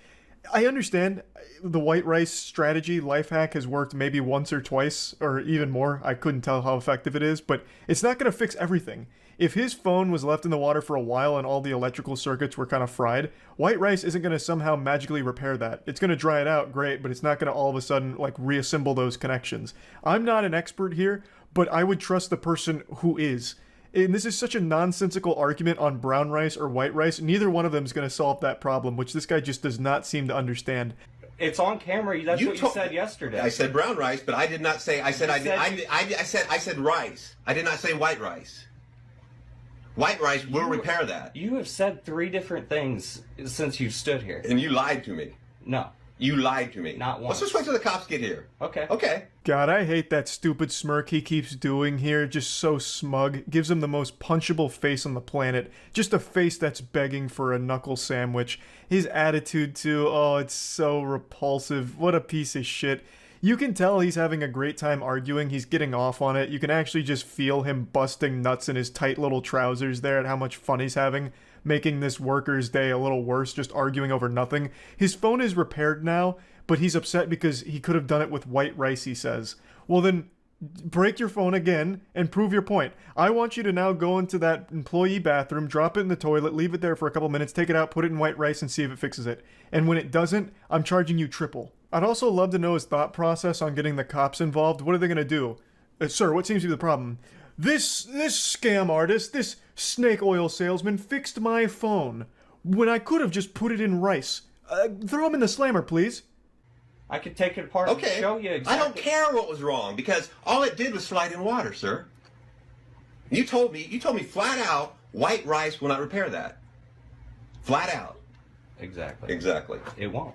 I understand the white rice strategy life hack has worked maybe once or twice or even more. I couldn't tell how effective it is, but it's not going to fix everything. If his phone was left in the water for a while and all the electrical circuits were kind of fried, white rice isn't going to somehow magically repair that. It's going to dry it out, great, but it's not going to all of a sudden like reassemble those connections. I'm not an expert here, but I would trust the person who is. And this is such a nonsensical argument on brown rice or white rice. Neither one of them is going to solve that problem, which this guy just does not seem to understand. It's on camera. That's what you said yesterday. I said brown rice, but I did not say. I said I said rice. I did not say white rice. White rice will repair that. You have said 3 different things since you've stood here. And you lied to me. No. You lied to me. Not once. Let's just wait till the cops get here. Okay. Okay. God, I hate that stupid smirk he keeps doing here. Just so smug. Gives him the most punchable face on the planet. Just a face that's begging for a knuckle sandwich. His attitude too, oh, it's so repulsive. What a piece of shit. You can tell he's having a great time arguing. He's getting off on it. You can actually just feel him busting nuts in his tight little trousers there at how much fun he's having, making this worker's day a little worse, just arguing over nothing. His phone is repaired now, but he's upset because he could have done it with white rice, he says. Well then, break your phone again and prove your point. I want you to now go into that employee bathroom, drop it in the toilet, leave it there for a couple minutes, take it out, put it in white rice and see if it fixes it. And when it doesn't, I'm charging you triple. I'd also love to know his thought process on getting the cops involved. What are they going to do? Sir, what seems to be the problem? This scam artist, this snake oil salesman fixed my phone when I could have just put it in rice. Throw him in the slammer, please. I could take it apart and show you exactly. I don't care what was wrong because all it did was slide in water, sir. You told me flat out white rice will not repair that. Flat out. Exactly. Exactly. It won't.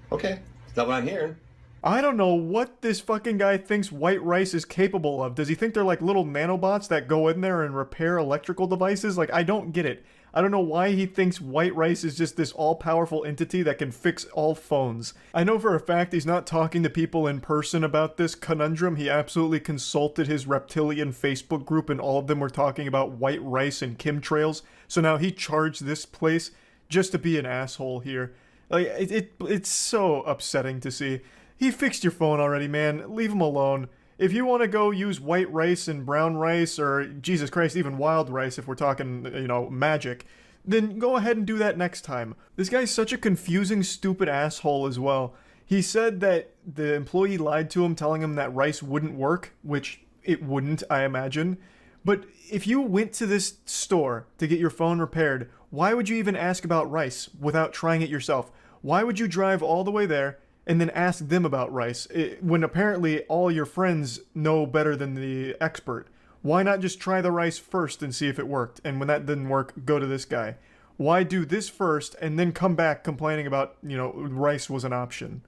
Okay. That's not what I'm hearing. I don't know what this fucking guy thinks white rice is capable of. Does he think they're like little nanobots that go in there and repair electrical devices? Like, I don't get it. I don't know why he thinks white rice is just this all-powerful entity that can fix all phones. I know for a fact he's not talking to people in person about this conundrum. He absolutely consulted his reptilian Facebook group and all of them were talking about white rice and chemtrails. So now he charged this place just to be an asshole here. Like, it's so upsetting to see. He fixed your phone already, man. Leave him alone. If you want to go use white rice and brown rice, or, Jesus Christ, even wild rice if we're talking, you know, magic, then go ahead and do that next time. This guy's such a confusing, stupid asshole as well. He said that the employee lied to him, telling him that rice wouldn't work, which it wouldn't, I imagine. But if you went to this store to get your phone repaired, why would you even ask about rice without trying it yourself? Why would you drive all the way there and then ask them about rice when apparently all your friends know better than the expert? Why not just try the rice first and see if it worked? And when that didn't work, go to this guy. Why do this first and then come back complaining about, you know, rice was an option?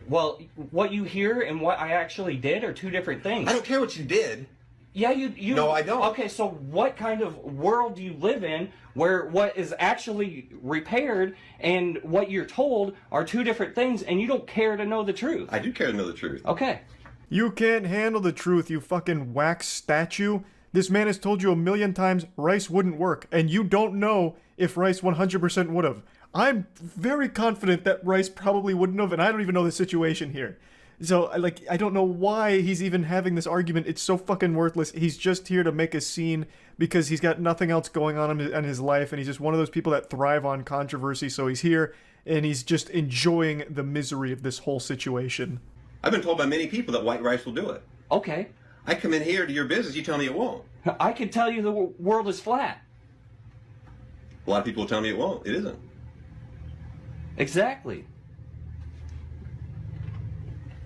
Well, what you hear and what I actually did are 2 different things. I don't care what you did. Yeah, you. No, I don't. Okay, so what kind of world do you live in where what is actually repaired and what you're told are 2 different things and you don't care to know the truth? I do care to know the truth. Okay. You can't handle the truth, you fucking wax statue. This man has told you 1,000,000 times rice wouldn't work, and you don't know if rice 100% would have. I'm very confident that rice probably wouldn't have, and I don't even know the situation here. So, like, I don't know why he's even having this argument. It's so fucking worthless. He's just here to make a scene because he's got nothing else going on in his life, and he's just one of those people that thrive on controversy, so he's here, and he's just enjoying the misery of this whole situation. I've been told by many people that white rice will do it. Okay. I come in here to your business, you tell me it won't. I can tell you the world is flat. A lot of people tell me it won't. It isn't. Exactly.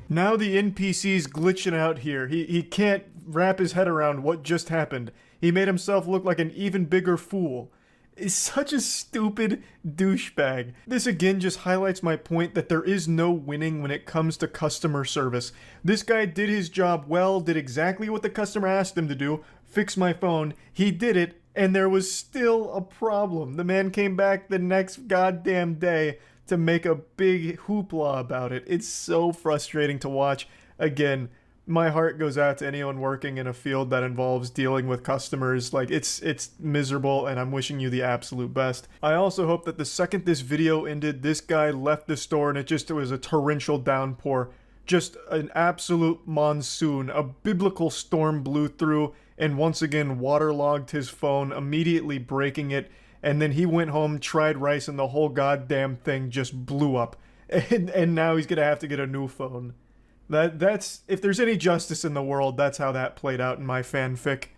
Now the NPC's glitching out here. He can't wrap his head around what just happened. He made himself look like an even bigger fool. He's such a stupid douchebag. This again just highlights my point that there is no winning when it comes to customer service. This guy did his job well, did exactly what the customer asked him to do, fix my phone. He did it, and there was still a problem. The man came back the next goddamn day to make a big hoopla about it. It's so frustrating to watch. Again, my heart goes out to anyone working in a field that involves dealing with customers. Like, it's miserable, and I'm wishing you the absolute best. I also hope that the second this video ended, this guy left the store and it was a torrential downpour. Just an absolute monsoon. A biblical storm blew through and once again waterlogged his phone, immediately breaking it. And then he went home, tried rice, and the whole goddamn thing just blew up. And now he's gonna have to get a new phone. That's if there's any justice in the world, that's how that played out in my fanfic.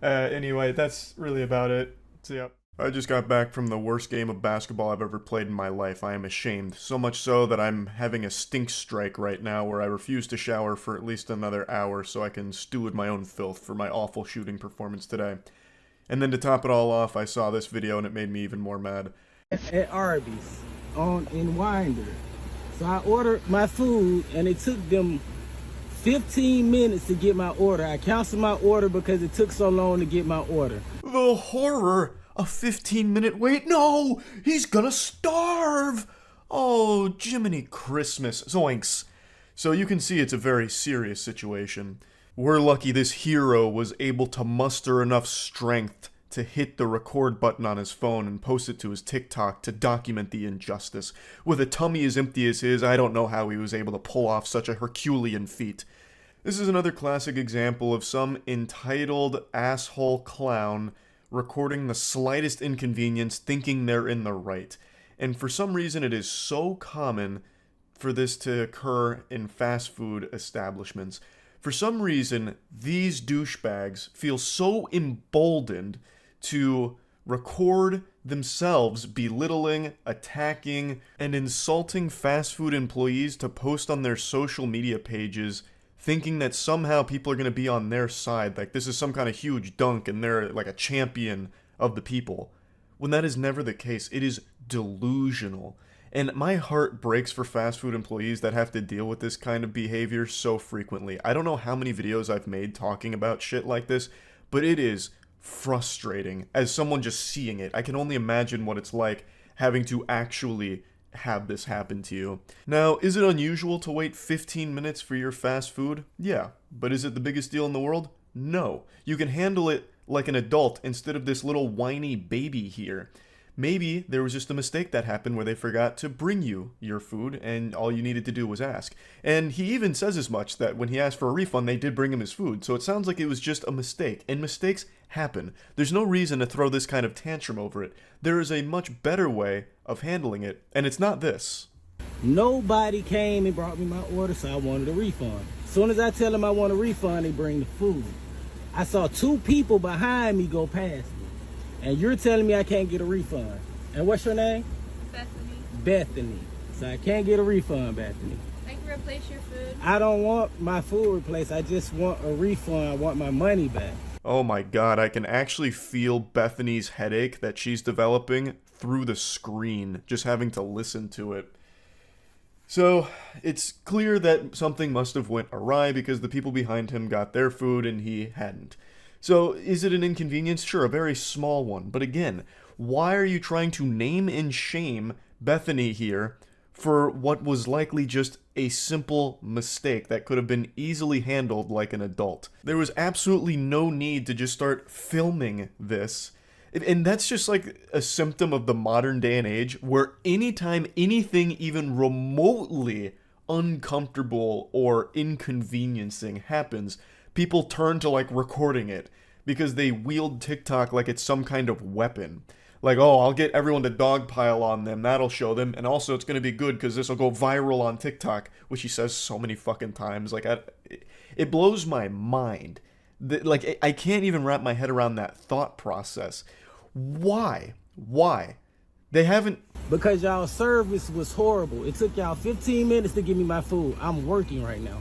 Anyway, that's really about it. So yeah. I just got back from the worst game of basketball I've ever played in my life. I am ashamed. So much so that I'm having a stink strike right now where I refuse to shower for at least another hour so I can stew in my own filth for my awful shooting performance today. And then to top it all off, I saw this video and it made me even more mad. At Arby's in Winder. So I ordered my food and it took them 15 minutes to get my order. I canceled my order because it took so long to get my order. The horror! A 15-minute wait? No! He's gonna starve! Oh, Jiminy Christmas. Zoinks. So you can see it's a very serious situation. We're lucky this hero was able to muster enough strength to hit the record button on his phone and post it to his TikTok to document the injustice. With a tummy as empty as his, I don't know how he was able to pull off such a Herculean feat. This is another classic example of some entitled asshole clown recording the slightest inconvenience thinking they're in the right. And for some reason it is so common for this to occur in fast food establishments. For some reason, these douchebags feel so emboldened to record themselves belittling, attacking, and insulting fast food employees to post on their social media pages, thinking that somehow people are going to be on their side, like this is some kind of huge dunk and they're like a champion of the people. When that is never the case, it is delusional. And my heart breaks for fast food employees that have to deal with this kind of behavior so frequently. I don't know how many videos I've made talking about shit like this, but it is frustrating as someone just seeing it. I can only imagine what it's like having to actually have this happen to you. Now, is it unusual to wait 15 minutes for your fast food? Yeah. But is it the biggest deal in the world? No. You can handle it like an adult instead of this little whiny baby here. Maybe there was just a mistake that happened where they forgot to bring you your food and all you needed to do was ask. And he even says as much, that when he asked for a refund, they did bring him his food. So it sounds like it was just a mistake. And mistakes happen. There's no reason to throw this kind of tantrum over it. There is a much better way of handling it, and it's not this. Nobody came and brought me my order, so I wanted a refund. As soon as I tell them I want a refund, they bring the food. I saw two people behind me go past me. And you're telling me I can't get a refund. And what's your name? Bethany. Bethany. So I can't get a refund, Bethany. I can replace your food. I don't want my food replaced. I just want a refund. I want my money back. Oh my god, I can actually feel Bethany's headache that she's developing through the screen, just having to listen to it. So, it's clear that something must have went awry because the people behind him got their food and he hadn't. So, is it an inconvenience? Sure, a very small one. But again, why are you trying to name and shame Bethany here for what was likely just a simple mistake that could have been easily handled like an adult? There was absolutely no need to just start filming this. And that's just like a symptom of the modern day and age where anytime anything even remotely uncomfortable or inconveniencing happens, people turn to like recording it because they wield TikTok like it's some kind of weapon. Like, oh, I'll get everyone to dogpile on them, that'll show them, and also it's gonna be good because this will go viral on TikTok, which he says so many fucking times. Like, it blows my mind. Like, I can't even wrap my head around that thought process. Why? They haven't... Because y'all service was horrible. It took y'all 15 minutes to give me my food. I'm working right now.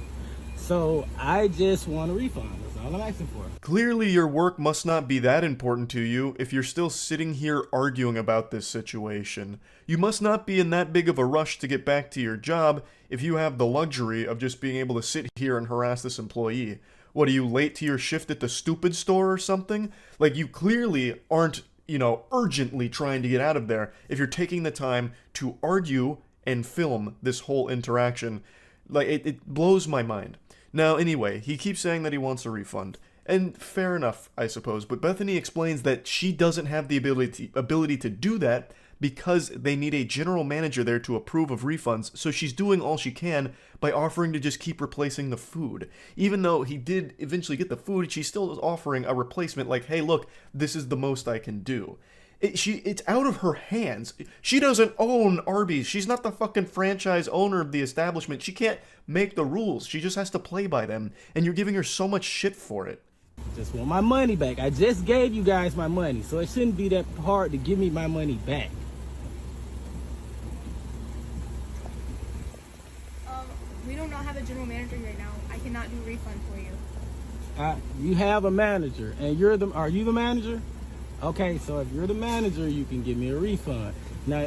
So I just want a refund. That's all I'm asking for. Clearly your work must not be that important to you if you're still sitting here arguing about this situation. You must not be in that big of a rush to get back to your job if you have the luxury of just being able to sit here and harass this employee. What, are you late to your shift at the stupid store or something? Like, you clearly aren't you know, urgently trying to get out of there if you're taking the time to argue and film this whole interaction. Like, it blows my mind. Now, anyway, he keeps saying that he wants a refund. And fair enough, I suppose, but Bethany explains that she doesn't have the ability to do that because they need a general manager there to approve of refunds, so she's doing all she can by offering to just keep replacing the food. Even though he did eventually get the food, she still is offering a replacement like, hey, look, this is the most I can do. It's out of her hands. She doesn't own Arby's. She's not the fucking franchise owner of the establishment. She can't make the rules. She just has to play by them, and you're giving her so much shit for it. Just want my money back. I just gave you guys my money, so it shouldn't be that hard to give me my money back. We do not have a general manager right now. I cannot do a refund for you. You have a manager, and are you the manager? Okay, so if you're the manager, you can give me a refund. Now,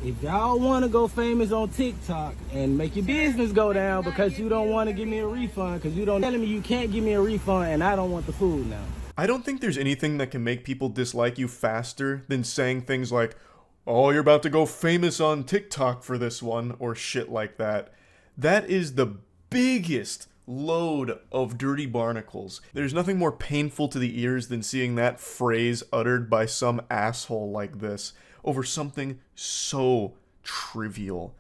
if y'all want to go famous on TikTok and make your business go down because you don't want to give me a refund, because you don't telling me you can't give me a refund and I don't want the food now. I don't think there's anything that can make people dislike you faster than saying things like, oh, you're about to go famous on TikTok for this one, or shit like that. That is the biggest load of dirty barnacles. There's nothing more painful to the ears than seeing that phrase uttered by some asshole like this over something so trivial.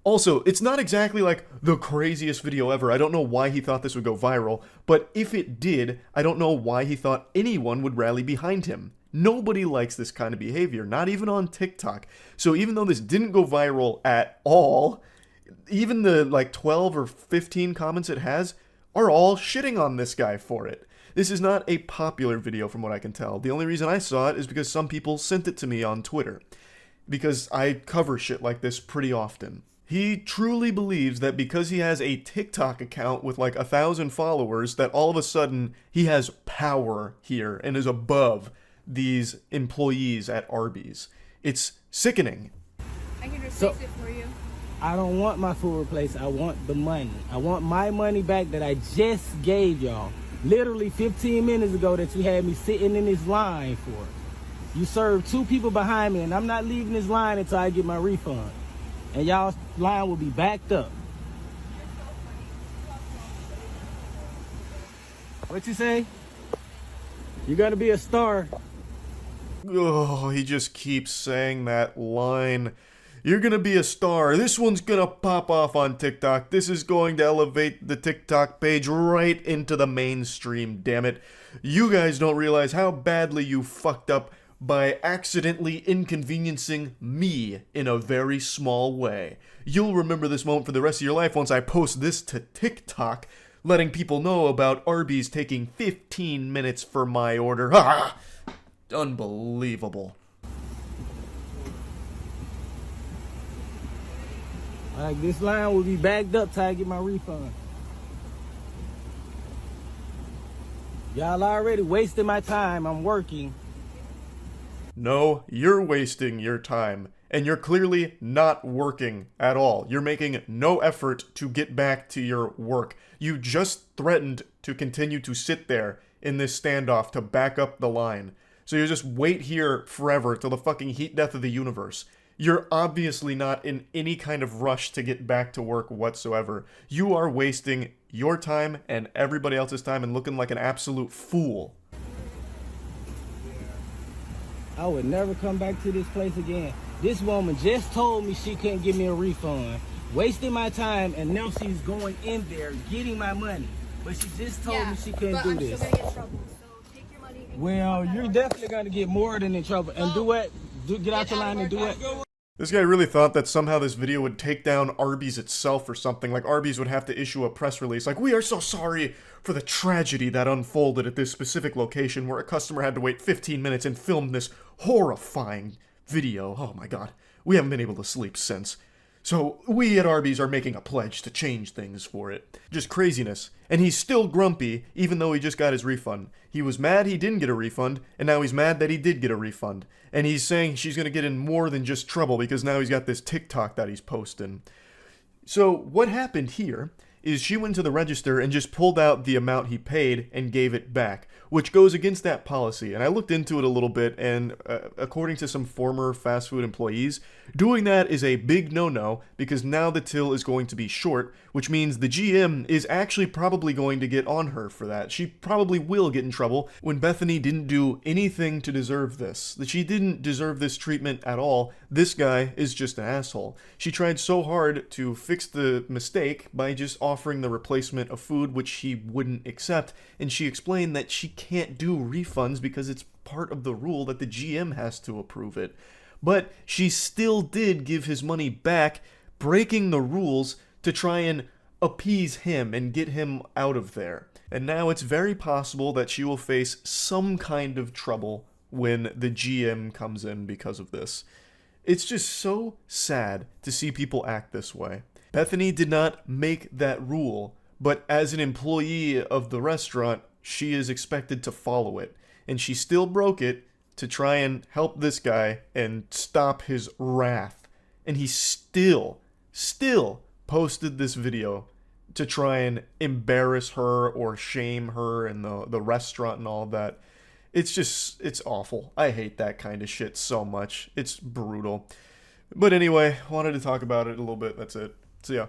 Also, it's not exactly like the craziest video ever. I don't know why he thought this would go viral, but if it did, I don't know why he thought anyone would rally behind him. Nobody likes this kind of behavior, not even on TikTok. So even though this didn't go viral at all, even the like 12 or 15 comments it has are all shitting on this guy for it. This is not a popular video from what I can tell. The only reason I saw it is because some people sent it to me on Twitter, because I cover shit like this pretty often. He truly believes that because he has a TikTok account with like 1,000 followers, that all of a sudden he has power here and is above these employees at Arby's. It's sickening. I can replace it for you. I don't want my food replaced. I want the money. I want my money back that I just gave y'all. Literally 15 minutes ago that you had me sitting in this line for. You served 2 people behind me, and I'm not leaving this line until I get my refund. And y'all's line will be backed up. What you say? You're gonna be a star. Oh, he just keeps saying that line. You're gonna be a star. This one's gonna pop off on TikTok. This is going to elevate the TikTok page right into the mainstream, damn it. You guys don't realize how badly you fucked up by accidentally inconveniencing me in a very small way. You'll remember this moment for the rest of your life once I post this to TikTok, letting people know about Arby's taking 15 minutes for my order. Ah! Unbelievable. Like, this line will be backed up till I get my refund. Y'all already wasting my time. I'm working. No, you're wasting your time. And you're clearly not working at all. You're making no effort to get back to your work. You just threatened to continue to sit there in this standoff to back up the line. So you just wait here forever till the fucking heat death of the universe. You're obviously not in any kind of rush to get back to work whatsoever. You are wasting your time and everybody else's time and looking like an absolute fool. I would never come back to this place again. This woman just told me she couldn't give me a refund, wasting my time, and now she's going in there getting my money. But she just told me she couldn't do this. Still gonna get in trouble, so take your money. Well, you're definitely going to get more than in trouble. And do what? Get out your line and do it. This guy really thought that somehow this video would take down Arby's itself or something. Like Arby's would have to issue a press release like, we are so sorry for the tragedy that unfolded at this specific location where a customer had to wait 15 minutes and film this horrifying video. Oh my god. We haven't been able to sleep since. So we at Arby's are making a pledge to change things for it. Just craziness. And he's still grumpy, even though he just got his refund. He was mad he didn't get a refund, and now he's mad that he did get a refund. And he's saying she's going to get in more than just trouble because now he's got this TikTok that he's posting. So what happened here is she went to the register and just pulled out the amount he paid and gave it back, which goes against that policy. And I looked into it a little bit, and according to some former fast food employees, doing that is a big no-no because now the till is going to be short, which means the GM is actually probably going to get on her for that. She probably will get in trouble when Bethany didn't do anything to deserve this. That she didn't deserve this treatment at all. This guy is just an asshole. She tried so hard to fix the mistake by just offering the replacement of food which he wouldn't accept, and she explained that she can't do refunds because it's part of the rule that the GM has to approve it. But she still did give his money back, breaking the rules to try and appease him and get him out of there. And now it's very possible that she will face some kind of trouble when the GM comes in because of this. It's just so sad to see people act this way. Bethany did not make that rule, but as an employee of the restaurant, she is expected to follow it. And she still broke it to try and help this guy and stop his wrath. And he still posted this video to try and embarrass her or shame her in the restaurant and all that. It's awful. I hate that kind of shit so much. It's brutal. But anyway, wanted to talk about it a little bit. That's it. See ya.